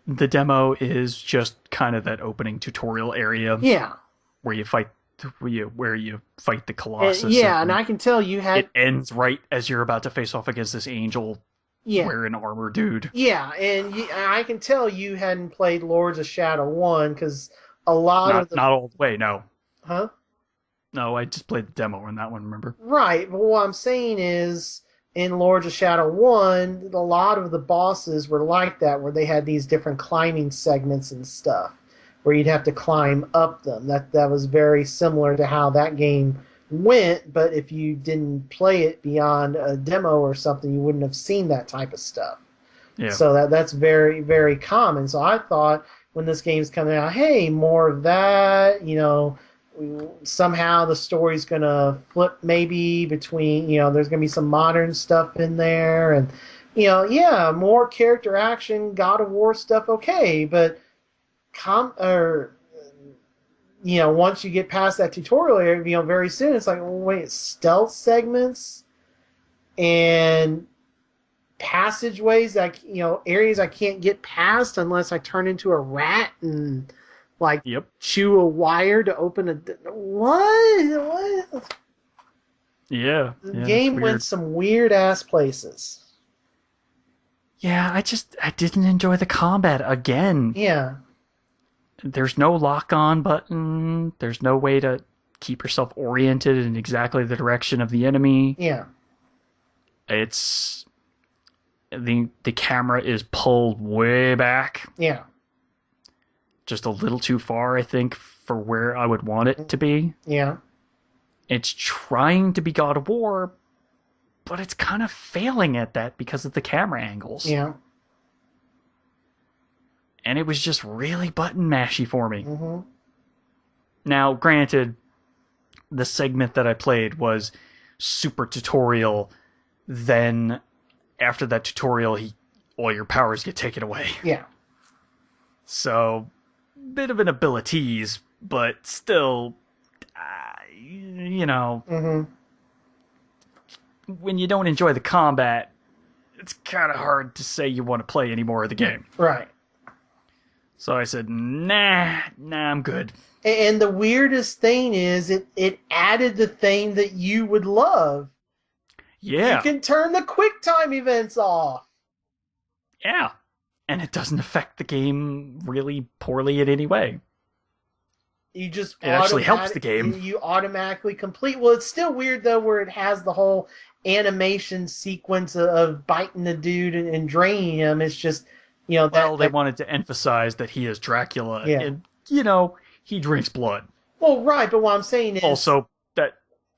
The demo is just kind of that opening tutorial area. Yeah. Where you fight the Colossus. And I can tell you had... It ends right as you're about to face off against this angel wearing armor dude. Yeah, and I can tell you hadn't played Lords of Shadow 1, because a lot of the... Not all the way, no. Huh? No, I just played the demo on that one, remember? Right, but what I'm saying is, in Lords of Shadow 1, a lot of the bosses were like that, where they had these different climbing segments and stuff, where you'd have to climb up them. That was very similar to how that game went, but if you didn't play it beyond a demo or something, you wouldn't have seen that type of stuff. Yeah. So that's very, very common. So I thought when this game's coming out, hey, more of that, somehow the story's going to flip maybe between, there's going to be some modern stuff in there, and, more character action, God of War stuff, okay, but once you get past that tutorial area, very soon it's like, wait, stealth segments and passageways that areas I can't get past unless I turn into a rat and chew a wire to open a what? Yeah. The game went some weird ass places. Yeah, I didn't enjoy the combat again. Yeah. There's no lock-on button. There's no way to keep yourself oriented in exactly the direction of the enemy. Yeah. It's... The camera is pulled way back. Yeah. Just a little too far, I think, for where I would want it to be. Yeah. It's trying to be God of War, but it's kind of failing at that because of the camera angles. Yeah. And it was just really button mashy for me. Mm-hmm. Now, granted, the segment that I played was super tutorial. Then, after that tutorial, all your powers get taken away. Yeah. So, bit of an abilities, but still, Mm-hmm. when you don't enjoy the combat, it's kind of hard to say you want to play any more of the game. Right. So I said, nah, I'm good. And the weirdest thing is, it added the thing that you would love. Yeah. You can turn the QuickTime events off. Yeah. And it doesn't affect the game really poorly in any way. It actually helps the game. You automatically complete. Well, it's still weird, though, where it has the whole animation sequence of biting the dude and draining him. It's just... they wanted to emphasize that he is Dracula, and, he drinks blood. Well, right, but what I'm saying is... Also, that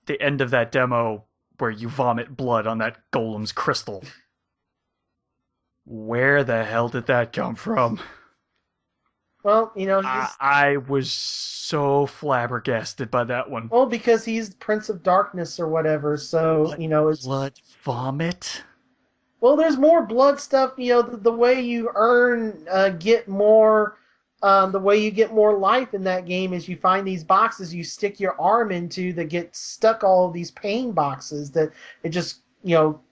the end of that demo where you vomit blood on that golem's crystal. Where the hell did that come from? Well, I was so flabbergasted by that one. well, because he's Prince of Darkness or whatever. So, What it's blood vomit? well, there's more blood stuff. The way you get more, the way you get more life in that game is you find these boxes you stick your arm into that get stuck all of these pain boxes that it just,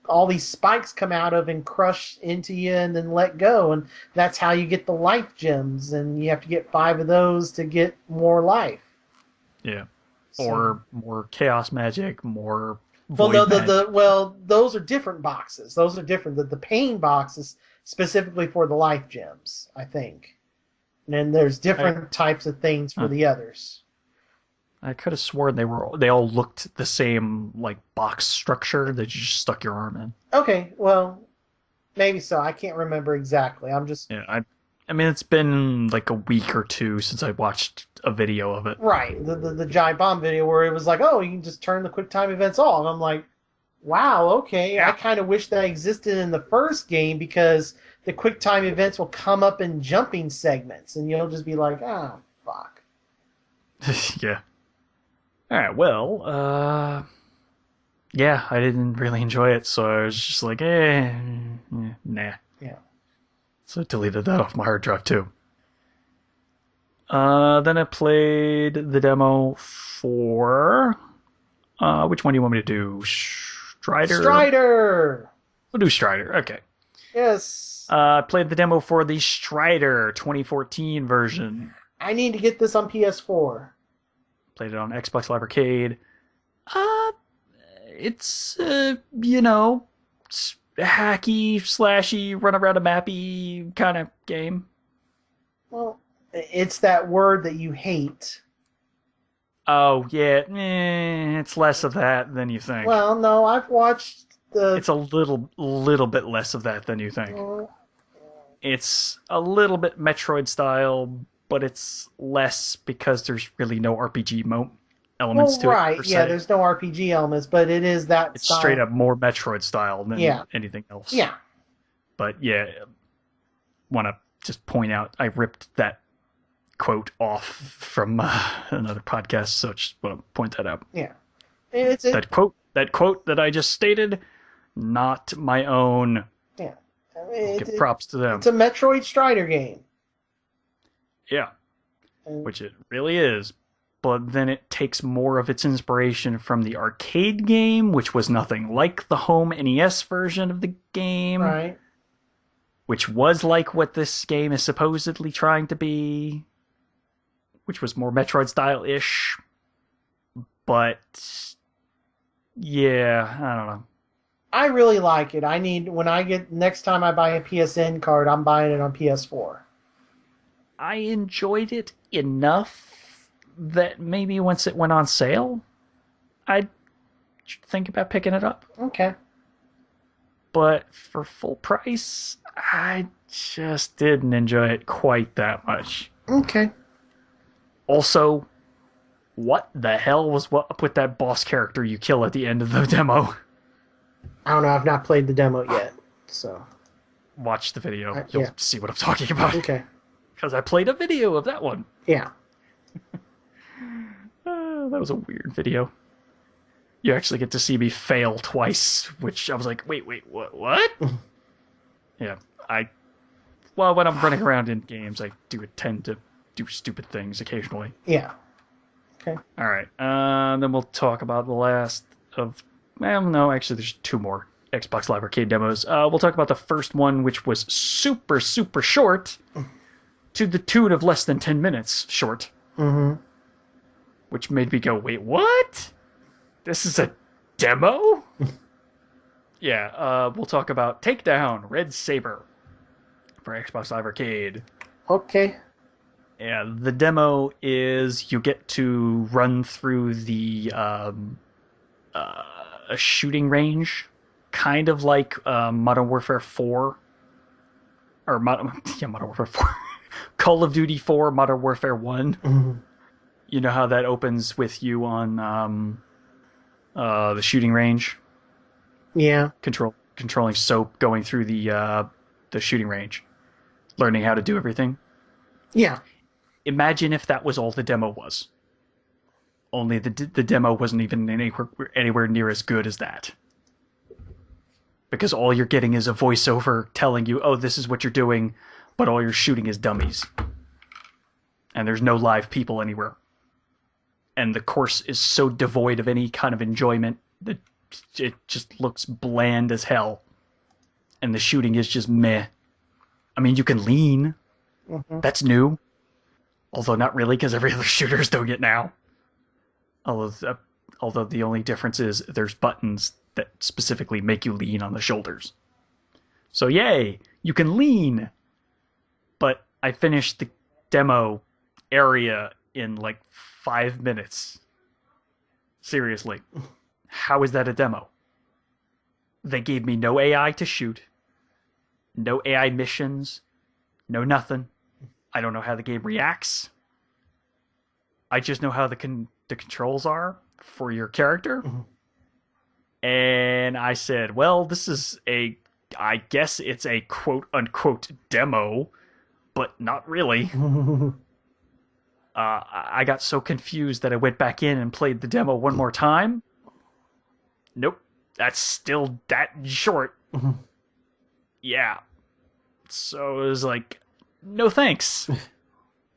all these spikes come out of and crush into you and then let go. And that's how you get the life gems. And you have to get 5 of those to get more life. Yeah. So, or more chaos magic, more well, void no, magic. those are different boxes. Those are different. The pain box is specifically for the life gems, I think. And then there's different types of things for the others. I could have sworn they all looked the same, like box structure that you just stuck your arm in. Okay, well, maybe so. I can't remember exactly. I'm just I mean, it's been like a week or two since I watched a video of it. right. The Giant Bomb video where it was like, oh, you can just turn the quick time events off. I'm like, wow, okay. Yeah. I kind of wish that existed in the first game because the quick time events will come up in jumping segments, and you'll just be like, ah, fuck. Yeah. All right. Well, yeah, I didn't really enjoy it, so I was just like, nah. Yeah. So I deleted that off my hard drive too. Then I played the demo for which one do you want me to do? Strider. We'll do Strider. Okay. Yes. I played the demo for the Strider 2014 version. I need to get this on PS4. Played it on Xbox Live Arcade. It's hacky, slashy, run around a mappy kind of game. Well, it's that word that you hate. Oh yeah, it's less of that than you think. Well, no, I've watched the. It's a little bit less of that than you think. It's a little bit Metroid style, but it's less because there's really no RPG elements to it. Right, yeah, there's no RPG elements, but it is that It's style. straight up more Metroid style than anything else. Yeah. But yeah, want to just point out I ripped that quote off from another podcast, so just want to point that out. Yeah. That quote that I just stated, not my own. Yeah. Give props to them. It's a Metroid Strider game. Yeah. Which it really is. But then it takes more of its inspiration from the arcade game, which was nothing like the home NES version of the game. Right. Which was like what this game is supposedly trying to be. Which was more Metroid style-ish. But yeah, I don't know. I really like it. Next time I buy a PSN card, I'm buying it on PS4. I enjoyed it enough that maybe once it went on sale, I'd think about picking it up. Okay. But for full price, I just didn't enjoy it quite that much. Okay. Also, what the hell was up with that boss character you kill at the end of the demo? I don't know. I've not played the demo yet, so. Watch the video. You'll see what I'm talking about. Okay. Because I played a video of that one. Yeah. That was a weird video. You actually get to see me fail twice, which I was like, wait, what? Yeah, when I'm running around in games, I do tend to do stupid things occasionally. Yeah. Okay. All right, then we'll talk about the last of... Well, no, actually, there's 2 more Xbox Live Arcade demos. We'll talk about the first one, which was super, super short, to the tune of less than 10 minutes short. Mm-hmm. Which made me go, wait, what? This is a demo? Yeah, we'll talk about Takedown Red Saber for Xbox Live Arcade. Okay. Yeah, the demo is you get to run through the a shooting range, kind of like Modern Warfare 4. Or Modern Warfare 4. Call of Duty 4, Modern Warfare 1. Mm-hmm. You know how that opens with you on the shooting range? Yeah. Controlling Soap going through the shooting range. Learning how to do everything. Yeah. Imagine if that was all the demo was. Only the demo wasn't even anywhere near as good as that. Because all you're getting is a voiceover telling you, oh, this is what you're doing, but all you're shooting is dummies. And there's no live people anywhere. And the course is so devoid of any kind of enjoyment that it just looks bland as hell. And the shooting is just meh. I mean, you can lean. Mm-hmm. That's new. Although not really, because every other shooter is doing it now. Although the only difference is there's buttons that specifically make you lean on the shoulders. So yay, you can lean. But I finished the demo area in like 5 minutes. Seriously. How is that a demo? They gave me no AI to shoot. No AI missions. No nothing. I don't know how the game reacts. I just know how the controls are for your character. Mm-hmm. And I said, well, this is I guess it's a quote-unquote demo, but not really. I got so confused that I went back in and played the demo one more time. Nope, that's still that short. Mm-hmm. Yeah. So it was like, no thanks.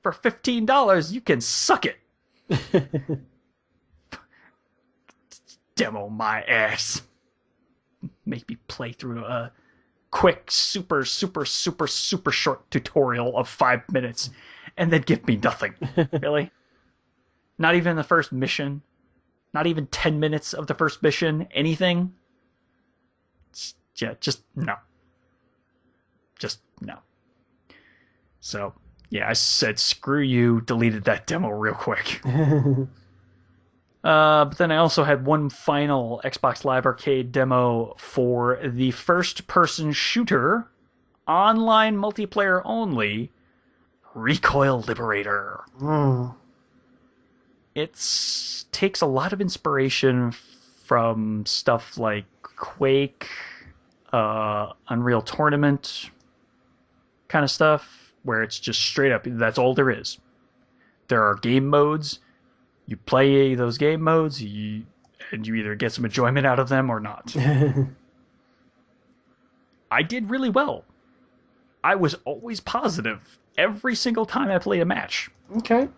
For $15, you can suck it. Demo my ass. Make me play through a quick, super short tutorial of 5 minutes and then give me nothing. Really? Not even the first mission? Not even 10 minutes of the first mission? Anything? Yeah, just no. Just no. So, yeah, I said screw you, deleted that demo real quick. But then I also had one final Xbox Live Arcade demo for the first-person shooter, online multiplayer only, Recoil Liberator. It takes a lot of inspiration from stuff like Quake, Unreal Tournament kind of stuff, where it's just straight up, that's all there is. There are game modes. You play those game modes, and you either get some enjoyment out of them or not. I did really well. I was always positive every single time I played a match. Okay.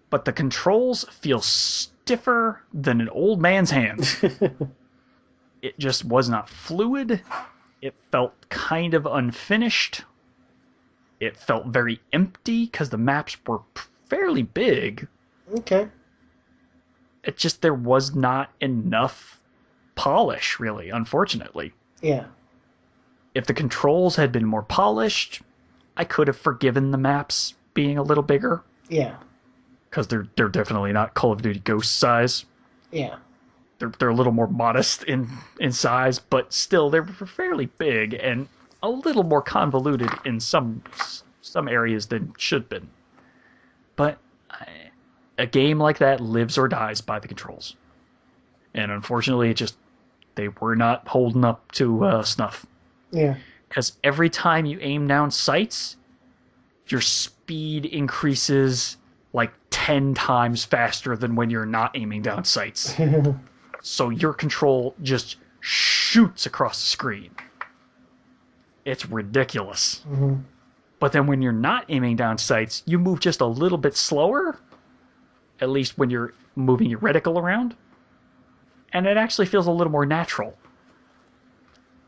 But the controls feel stiffer than an old man's hand. It just was not fluid. It felt kind of unfinished. It felt very empty because the maps were fairly big. Okay. It just, there was not enough polish, really, unfortunately. Yeah. If the controls had been more polished, I could have forgiven the maps being a little bigger. Yeah. Because they're definitely not Call of Duty Ghost size. Yeah. They're a little more modest in size, but still they're fairly big and a little more convoluted in some areas than should have been. But a game like that lives or dies by the controls. And unfortunately, they were not holding up to snuff. Yeah. Because every time you aim down sights, your speed increases like 10 times faster than when you're not aiming down sights. So your control just shoots across the screen. It's ridiculous. Mm-hmm. But then when you're not aiming down sights, you move just a little bit slower, at least when you're moving your reticle around, and it actually feels a little more natural.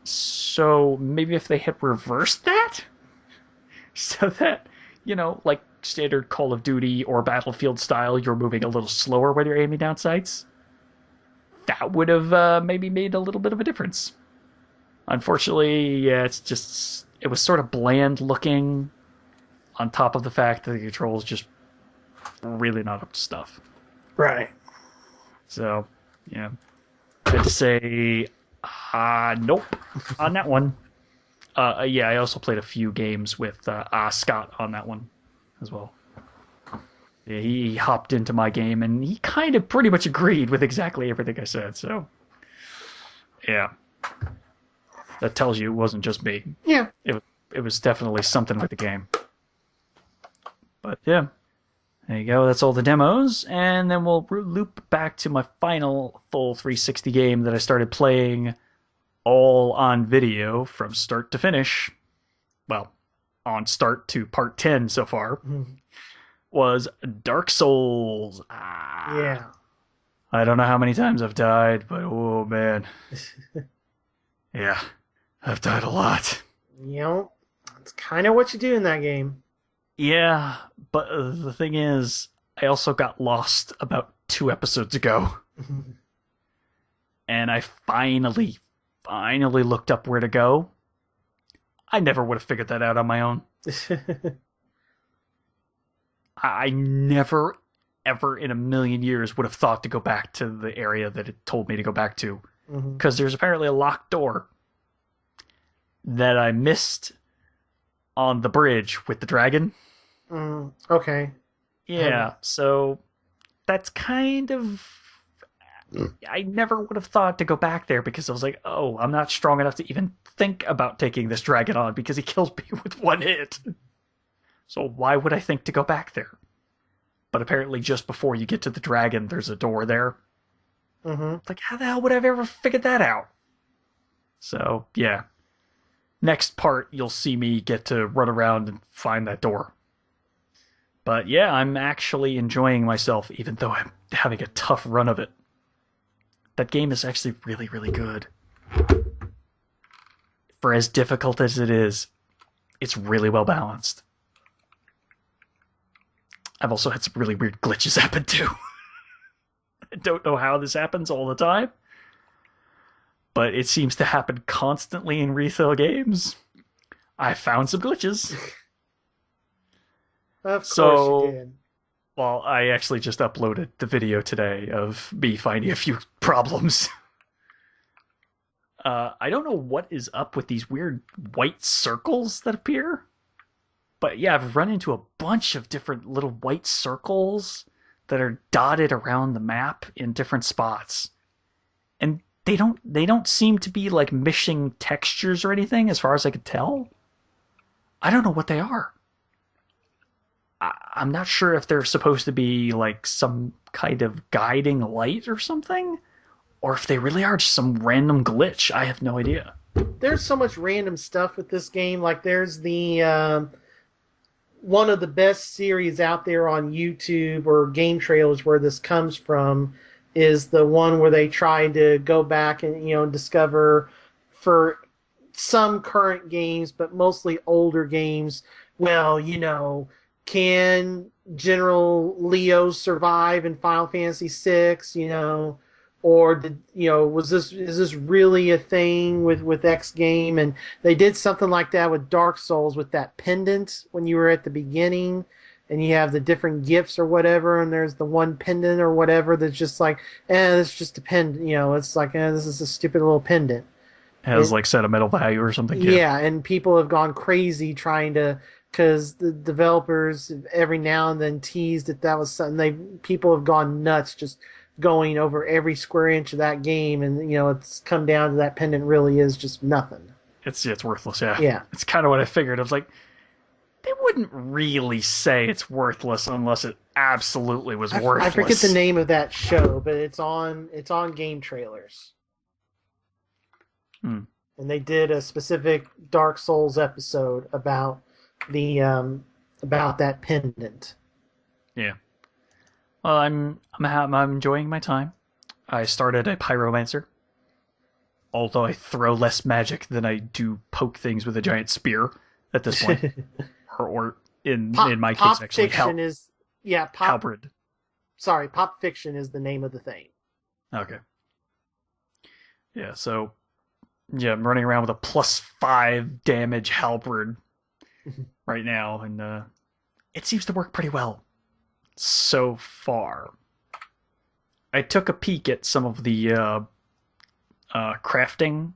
So maybe if they had reversed that, so that, like standard Call of Duty or Battlefield style, you're moving a little slower when you're aiming down sights, that would have maybe made a little bit of a difference. Unfortunately, yeah, it was sort of bland looking, on top of the fact that the controls just really not up to stuff. Right. So, yeah. Good to say, nope, on that one. Yeah, I also played a few games with Scott on that one as well. Yeah, he hopped into my game, and he kind of pretty much agreed with exactly everything I said, so... Yeah. That tells you it wasn't just me. Yeah. It was definitely something with the game. But, yeah. There you go. That's all the demos. And then we'll loop back to my final full 360 game that I started playing all on video from start to finish. Well, on start to part 10 so far. Was Dark Souls. Yeah. I don't know how many times I've died, but oh man. Yeah, I've died a lot. You know, that's kind of what you do in that game. Yeah, but the thing is, I also got lost about 2 episodes ago. And I finally looked up where to go. I never would have figured that out on my own. I never, ever in a million years would have thought to go back to the area that it told me to go back to. Because there's apparently a locked door that I missed on the bridge with the dragon. Okay. Yeah, so that's kind of... I never would have thought to go back there because I was like, oh, I'm not strong enough to even think about taking this dragon on because he kills me with 1 hit. So why would I think to go back there? But apparently just before you get to the dragon, there's a door there. Like, how the hell would I have ever figured that out? So, yeah. Next part, you'll see me get to run around and find that door. But yeah, I'm actually enjoying myself, even though I'm having a tough run of it. That game is actually really, really good. For as difficult as it is, it's really well balanced. I've also had some really weird glitches happen too. I don't know how this happens all the time, but it seems to happen constantly in retail games. I found some glitches. Of course you did. Well, I actually just uploaded the video today of me finding a few problems. I don't know what is up with these weird white circles that appear. But yeah, I've run into a bunch of different little white circles that are dotted around the map in different spots. And they don't seem to be like mishing textures or anything as far as I could tell. I don't know what they are. I'm not sure if they're supposed to be like some kind of guiding light or something, or if they really are just some random glitch. I have no idea. There's so much random stuff with this game. Like there's the one of the best series out there on YouTube or game trailers where this comes from is the one where they try to go back and discover for some current games, but mostly older games. Well, can General Leo survive in Final Fantasy VI? Or is this really a thing with X game? And they did something like that with Dark Souls with that pendant when you were at the beginning, and you have the different gifts or whatever, and there's the one pendant or whatever that's just like, it's just a pendant. It's like, this is a stupid little pendant. Has like sentimental value or something. Yeah, and people have gone crazy trying to. Because the developers every now and then teased that was something people have gone nuts just going over every square inch of that game, and it's come down to that pendant really is just nothing. It's worthless. Yeah. It's kind of what I figured. I was like, they wouldn't really say it's worthless unless it absolutely was worthless. I forget the name of that show, but it's on game trailers. And they did a specific Dark Souls episode about that pendant. Yeah. Well, I'm enjoying my time. I started a Pyromancer, although I throw less magic than I do poke things with a giant spear at this point. or in my case, actually, halberd. Sorry, Pop Fiction is the name of the thing. Okay. Yeah. So, yeah, I'm running around with a +5 damage halberd right now, and it seems to work pretty well so far. I took a peek at some of the crafting.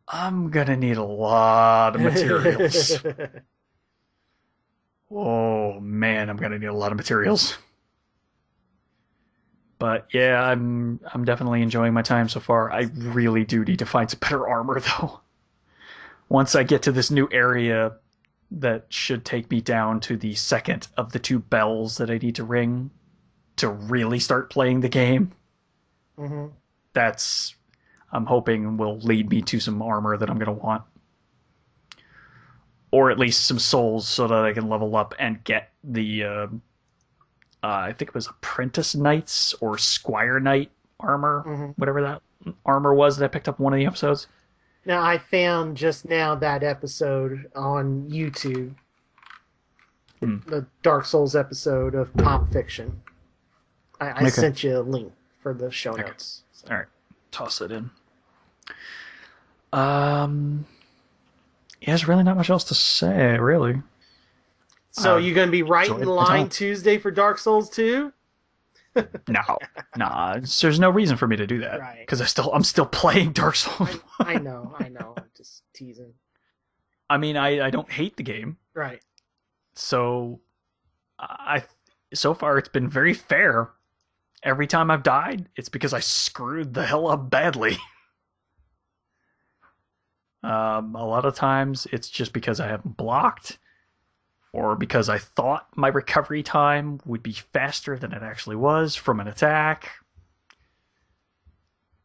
I'm gonna need a lot of materials. Oh man, I'm gonna need a lot of materials. But yeah, I'm definitely enjoying my time so far. I really do need to find some better armor though. Once I get to this new area that should take me down to the second of the 2 bells that I need to ring to really start playing the game. Mm-hmm. That's, I'm hoping, will lead me to some armor that I'm going to want. Or at least some souls so that I can level up and get the, I think it was Apprentice Knights or Squire Knight armor, whatever that armor was that I picked up in one of the episodes. Now, I found just now that episode on YouTube, the Dark Souls episode of Pop Fiction. I sent you a link for the show notes. So. All right, toss it in. There's really not much else to say, really. So you're going to be right in line Tuesday for Dark Souls 2? No, there's no reason for me to do that, right? Because I'm still playing Dark Souls. I know. I'm just teasing. I mean, I don't hate the game, right? So, so far it's been very fair. Every time I've died, it's because I screwed the hell up badly. A lot of times it's just because I haven't blocked, or because I thought my recovery time would be faster than it actually was from an attack.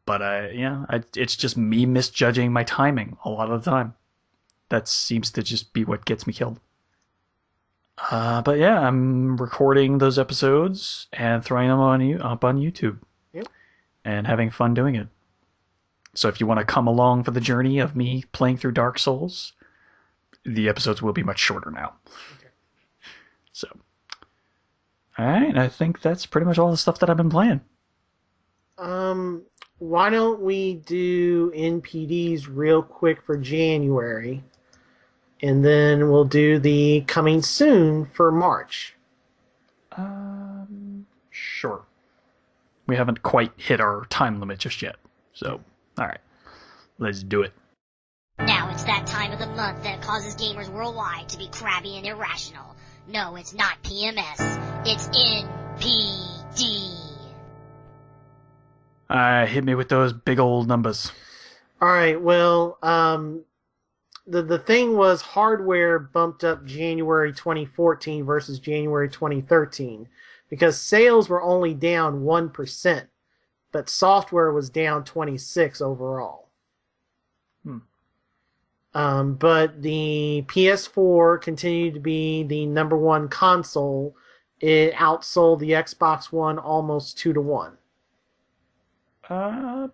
But it's just me misjudging my timing a lot of the time. That seems to just be what gets me killed. But yeah, I'm recording those episodes and throwing them up on YouTube. Yep. And having fun doing it. So if you want to come along for the journey of me playing through Dark Souls, the episodes will be much shorter now. Okay. So, all right, I think that's pretty much all the stuff that I've been playing. Why don't we do NPDs real quick for January, and then we'll do the coming soon for March. Sure. We haven't quite hit our time limit just yet, so all right, let's do it. Now it's that time of the month that causes gamers worldwide to be crabby and irrational. No, it's not PMS. It's NPD. Hit me with those big old numbers. All right, well, the thing was hardware bumped up January 2014 versus January 2013 because sales were only down 1%, but software was down 26% overall. But the PS4 continued to be the number one console. It outsold the Xbox One almost 2-1. Yeah,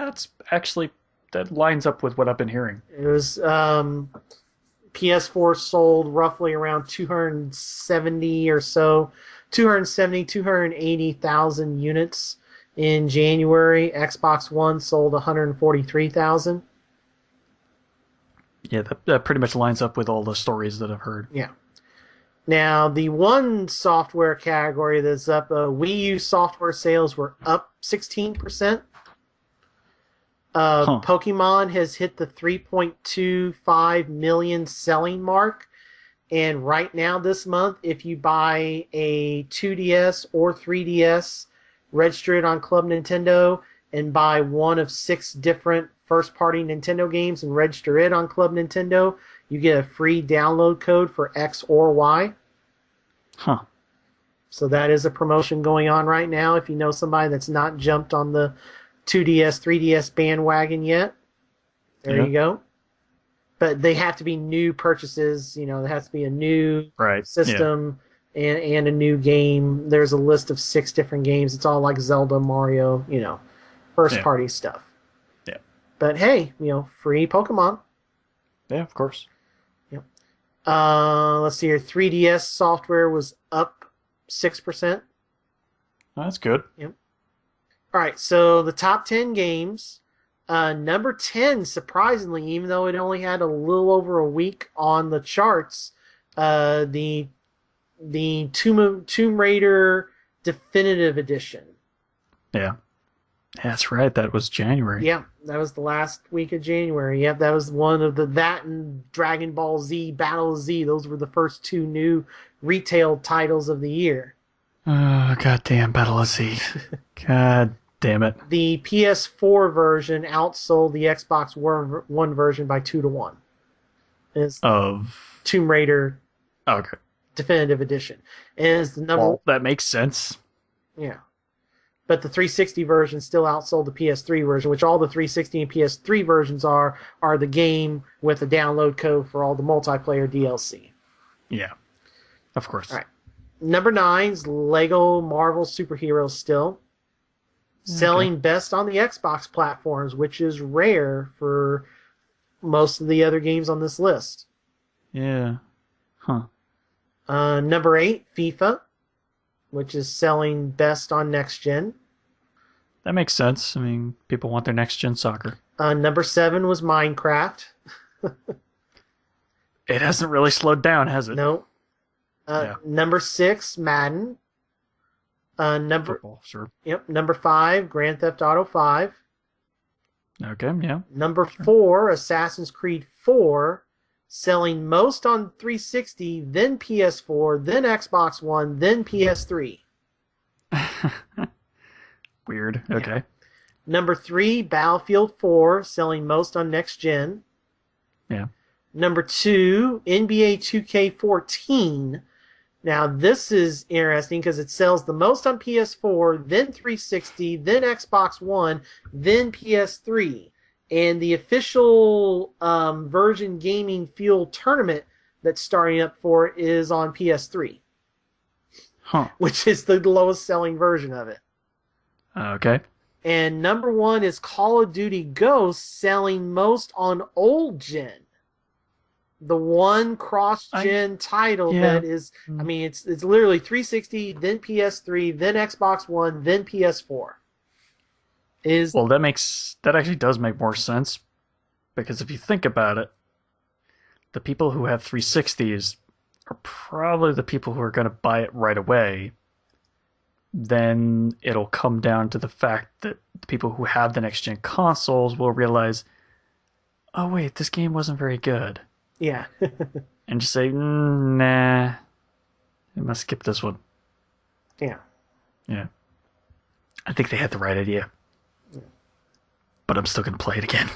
it's actually, that lines up with what I've been hearing. It was PS4 sold roughly around 270 or so, 280,000 units in January. Xbox One sold 143,000. Yeah, that pretty much lines up with all the stories that I've heard. Yeah. Now, the one software category that's up, Wii U software sales were up 16%. Pokemon has hit the 3.25 million selling mark. And right now, this month, if you buy a 2DS or 3DS, register it on Club Nintendo, and buy one of 6 different first-party Nintendo games and register it on Club Nintendo, you get a free download code for X or Y. Huh. So that is a promotion going on right now. If you know somebody that's not jumped on the 2DS, 3DS bandwagon yet, there you go. But they have to be new purchases. You know, there has to be a new system and a new game. There's a list of 6 different games. It's all like Zelda, Mario, first-party stuff. Yeah. But hey, free Pokemon. Yeah, of course. Yep. Let's see here. 3DS software was up 6%. That's good. Yep. All right, so the top 10 games. Number 10, surprisingly, even though it only had a little over a week on the charts, the Tomb Raider Definitive Edition. Yeah. That's right. That was January. Yeah, that was the last week of January. Yep, that was one of that and Dragon Ball Z, Battle of Z. Those were the first 2 new retail titles of the year. Oh, goddamn Battle of Z. God damn it. The PS4 version outsold the Xbox One version by 2-1. Of Tomb Raider Okay. Definitive Edition. And it's the number. Well, that makes sense. Yeah. But the 360 version still outsold the PS3 version, which all the 360 and PS3 versions are the game with a download code for all the multiplayer DLC. Yeah. Of course. All right. Number 9's Lego Marvel Superheroes still. Selling best on the Xbox platforms, which is rare for most of the other games on this list. Yeah. Huh. Number 8, FIFA, which is selling best on next gen. That makes sense. I mean, people want their next gen soccer. Number 7 was Minecraft. It hasn't really slowed down, has it? No. Yeah. Number 6, Madden. Football, sure. Yep. Number 5, Grand Theft Auto 5. Okay, yeah. Number 4, Assassin's Creed 4, selling most on 360, then PS4, then Xbox One, then PS3. Weird. Okay. Yeah. Number 3, Battlefield 4, selling most on next gen. Yeah. Number 2, NBA 2K14. Now, this is interesting because it sells the most on PS4, then 360, then Xbox One, then PS3. And the official Virgin Gaming Fuel tournament that's starting up for it is on PS3. Huh. Which is the lowest selling version of it. Okay. And number 1 is Call of Duty Ghosts, selling most on old gen. The one cross-gen title that is, I mean, it's literally 360, then PS3, then Xbox One, then PS4. Well, that actually does make more sense, because if you think about it, the people who have 360s are probably the people who are going to buy it right away. Then it'll come down to the fact that the people who have the next-gen consoles will realize, oh wait, this game wasn't very good. Yeah. And just say, nah, I must skip this one. Yeah. Yeah. I think they had the right idea. Yeah. But I'm still going to play it again.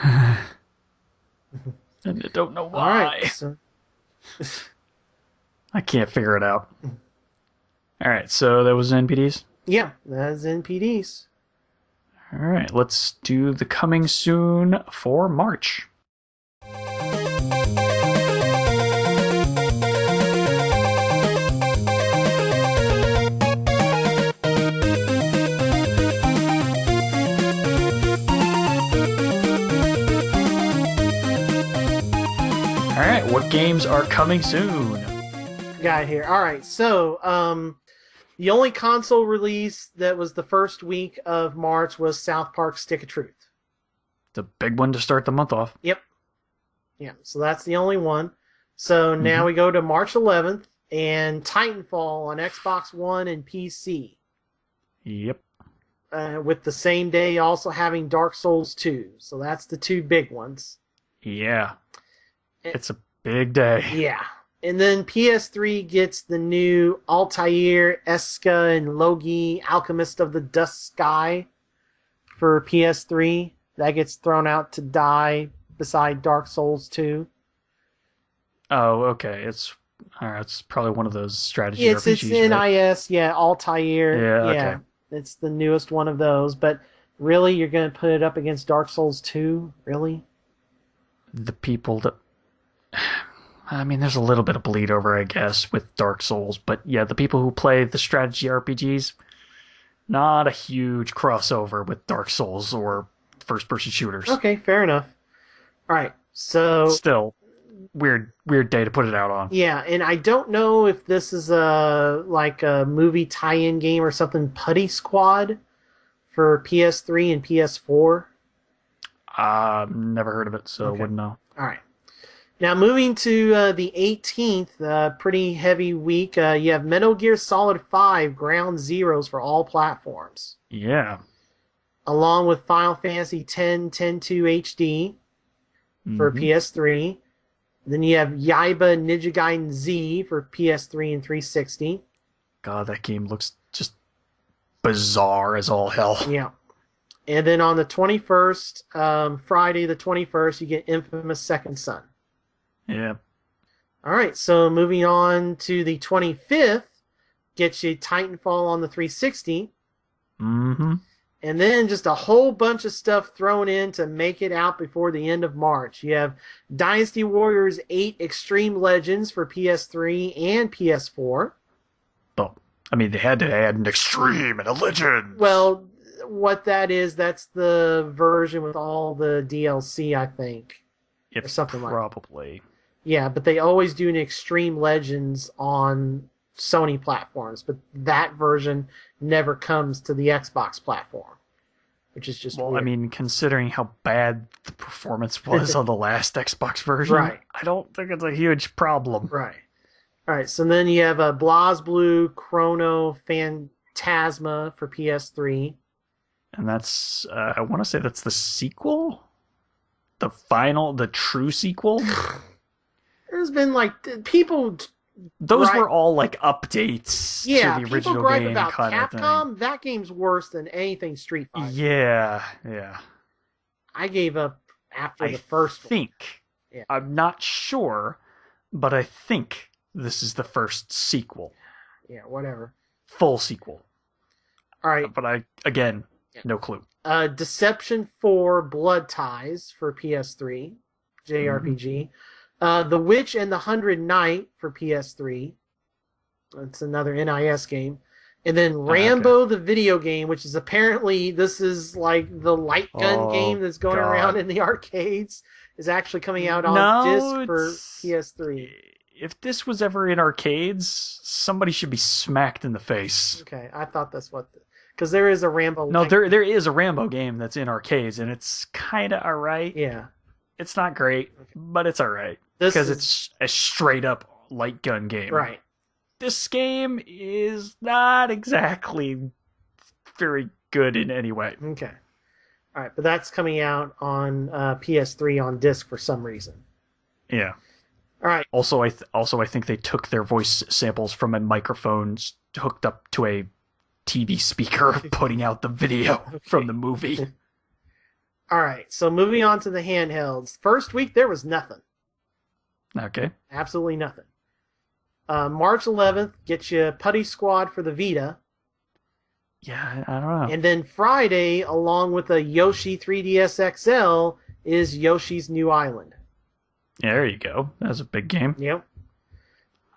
And I don't know why. All right, so... I can't figure it out. All right, so that was NPDs? Yeah, that's NPDs. All right, let's do the coming soon for March. All right, what games are coming soon? Got it here. All right, so the only console release that was the first week of March was South Park Stick of Truth. The big one to start the month off. Yep. Yeah, so that's the only one. So now we go to March 11th and Titanfall on Xbox One and PC. Yep. With the same day also having Dark Souls 2. So that's the two big ones. Yeah. It's a big day. Yeah. And then PS3 gets the new Altair, Eska, and Logi, Alchemist of the Dusk Sky for PS3. That gets thrown out to die beside Dark Souls 2. Oh, okay. It's probably one of those strategy RPGs. It's NIS, right? Yeah, Altair. Yeah, okay. Yeah, it's the newest one of those. But really, you're going to put it up against Dark Souls 2? Really? The people that... I mean, there's a little bit of bleed over, I guess, with Dark Souls. But yeah, the people who play the strategy RPGs, not a huge crossover with Dark Souls or first-person shooters. Okay, fair enough. All right, so... Still, weird day to put it out on. Yeah, and I don't know if this is a movie tie-in game or something. Putty Squad for PS3 and PS4. Never heard of it, so Okay. wouldn't know. All right. Now, moving to the 18th, pretty heavy week, you have Metal Gear Solid 5 Ground Zeroes for all platforms. Yeah. Along with Final Fantasy X 10-2 HD for PS3. Then you have Yaiba Ninja Gaiden Z for PS3 and 360. God, that game looks just bizarre as all hell. Yeah. And then on the 21st, Friday the 21st, you get Infamous Second Son. Yeah. All right, so moving on to the 25th, gets you Titanfall on the 360. Mm-hmm. And then just a whole bunch of stuff thrown in to make it out before the end of March. You have Dynasty Warriors 8 Extreme Legends for PS3 and PS4. Well, I mean, they had to add an extreme and a legend. Well, what that is, that's the version with all the DLC, I think. If or something like that. Probably. Yeah, but they always do an Extreme Legends on Sony platforms, but that version never comes to the Xbox platform, which is just well, weird. I mean, considering how bad the performance was on the last Xbox version, Right. I don't think it's a huge problem. Right. All right, so then you have a BlazBlue Chrono Phantasma for PS3. And that's, I want to say that's the sequel? The true sequel? There's been people... Those Right. were all like updates Yeah, to the people original gripe game about kind of Capcom. That game's worse than anything Street thing. Fighter. Yeah. I gave up after I the first one. think, Yeah. I'm not sure, but I think this is the first sequel. Yeah, whatever. Full sequel. All right, But no clue. Deception 4 Blood Ties for PS3, JRPG. Mm-hmm. The Witch and the 100 Knight for PS3. That's another NIS game. And then Rambo the video game, which is apparently, this is like the light gun game that's going around in the arcades, is actually coming out on disc for PS3. If this was ever in arcades, somebody should be smacked in the face. Okay, I thought that's what... Because there is a Rambo... No, there is a Rambo game that's in arcades, and it's kind of alright. Yeah. It's not great, but it's alright. This Because is- it's a straight-up light gun game. Right. This game is not exactly very good in any way. Okay. All right, but that's coming out on PS3 on disc for some reason. Yeah. All right. Also, I think they took their voice samples from a microphone hooked up to a TV speaker, putting out the video from the movie. All right, so moving on to the handhelds. First week, there was nothing. Okay. Absolutely nothing. March 11th, gets you Putty Squad for the Vita. Yeah, I don't know. And then Friday, along with a Yoshi 3DS XL, is Yoshi's New Island. Yeah, there you go. That's a big game. Yep.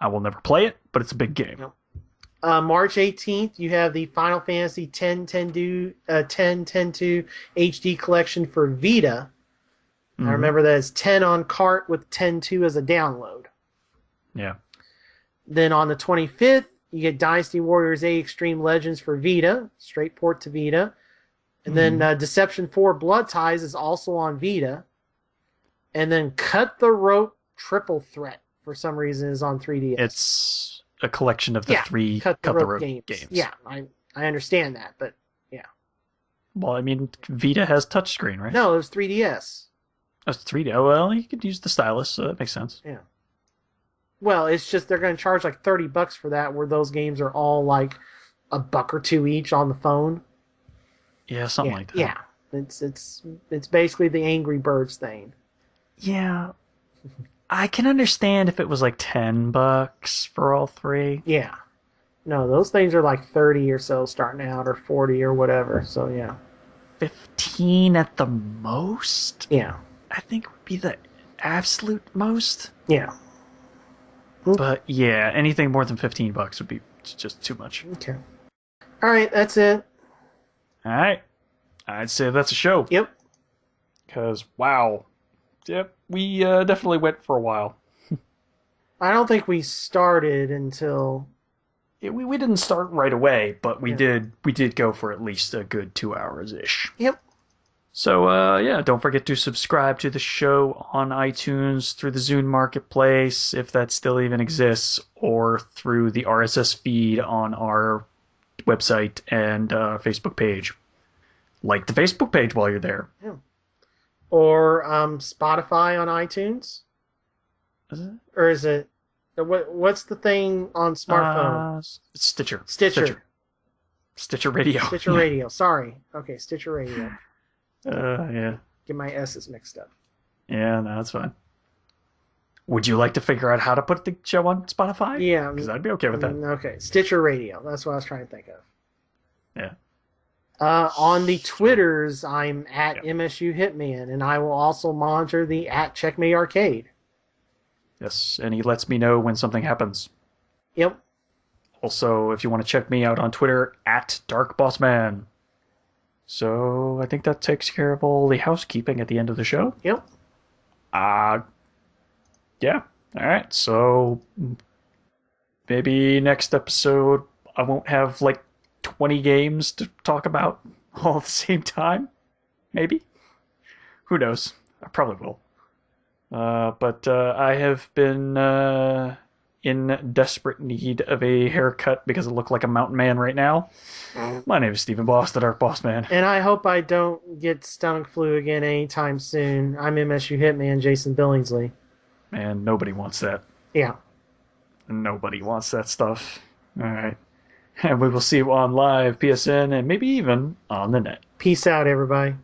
I will never play it, but it's a big game. Yep. March 18th, you have the Final Fantasy 10-2 HD collection for Vita. Mhm. I remember that it's 10 on cart with 10-2 as a download. Yeah. Then on the 25th, you get Dynasty Warriors 8 Extreme Legends for Vita, straight port to Vita. And then Deception 4 Blood Ties is also on Vita. And then Cut the Rope Triple Threat, for some reason, is on 3DS. It's a collection of the three Cut the Rope games. Yeah, I understand that, but yeah. Well, I mean, Vita has touchscreen, right? No, it was 3DS. That's 3D. Oh, well, you could use the stylus, so that makes sense. Yeah. Well, it's just they're going to charge like $30 for that, where those games are all like $1 or $2 each on the phone. Yeah, something like that. Yeah, it's basically the Angry Birds thing. Yeah. I can understand if it was like $10 for all three. Yeah. No, those things are like 30 or so starting out, or 40 or whatever. So yeah. 15 at the most? Yeah. I think would be the absolute most. Yeah. But yeah, anything more than $15 would be just too much. Okay. All right, that's it. All right. I'd say that's a show. Yep. Because, wow. Yep, we definitely went for a while. I don't think we started until... We didn't start right away, but we did go for at least a good 2 hours-ish. Yep. So, yeah, don't forget to subscribe to the show on iTunes, through the Zune Marketplace, if that still even exists, or through the RSS feed on our website and Facebook page. Like the Facebook page while you're there. Yeah. Or Spotify on iTunes? Is it? Or is it... What's the thing on smartphone? Stitcher. Stitcher. Stitcher Radio. Stitcher Radio. Sorry. Okay, Stitcher Radio. Yeah. Get my S's mixed up. Yeah, no, that's fine. Would you like to figure out how to put the show on Spotify? Yeah. Because I'd be okay with that. Okay. Stitcher Radio. That's what I was trying to think of. Yeah. On the Twitters, I'm at MSU Hitman, and I will also monitor the at Checkmate Arcade. Yes, and he lets me know when something happens. Yep. Also, if you want to check me out on Twitter, at DarkBossMan. So I think that takes care of all the housekeeping at the end of the show. Yep. Yeah. All right. So maybe next episode I won't have like 20 games to talk about all at the same time. Maybe. Who knows? I probably will. But I have been in desperate need of a haircut because I look like a mountain man right now. My name is Stephen Boss, the Dark Boss Man. And I hope I don't get stomach flu again anytime soon. I'm MSU Hitman Jason Billingsley. And nobody wants that. Yeah. Nobody wants that stuff. All right. And we will see you on live, PSN, and maybe even on the net. Peace out, everybody.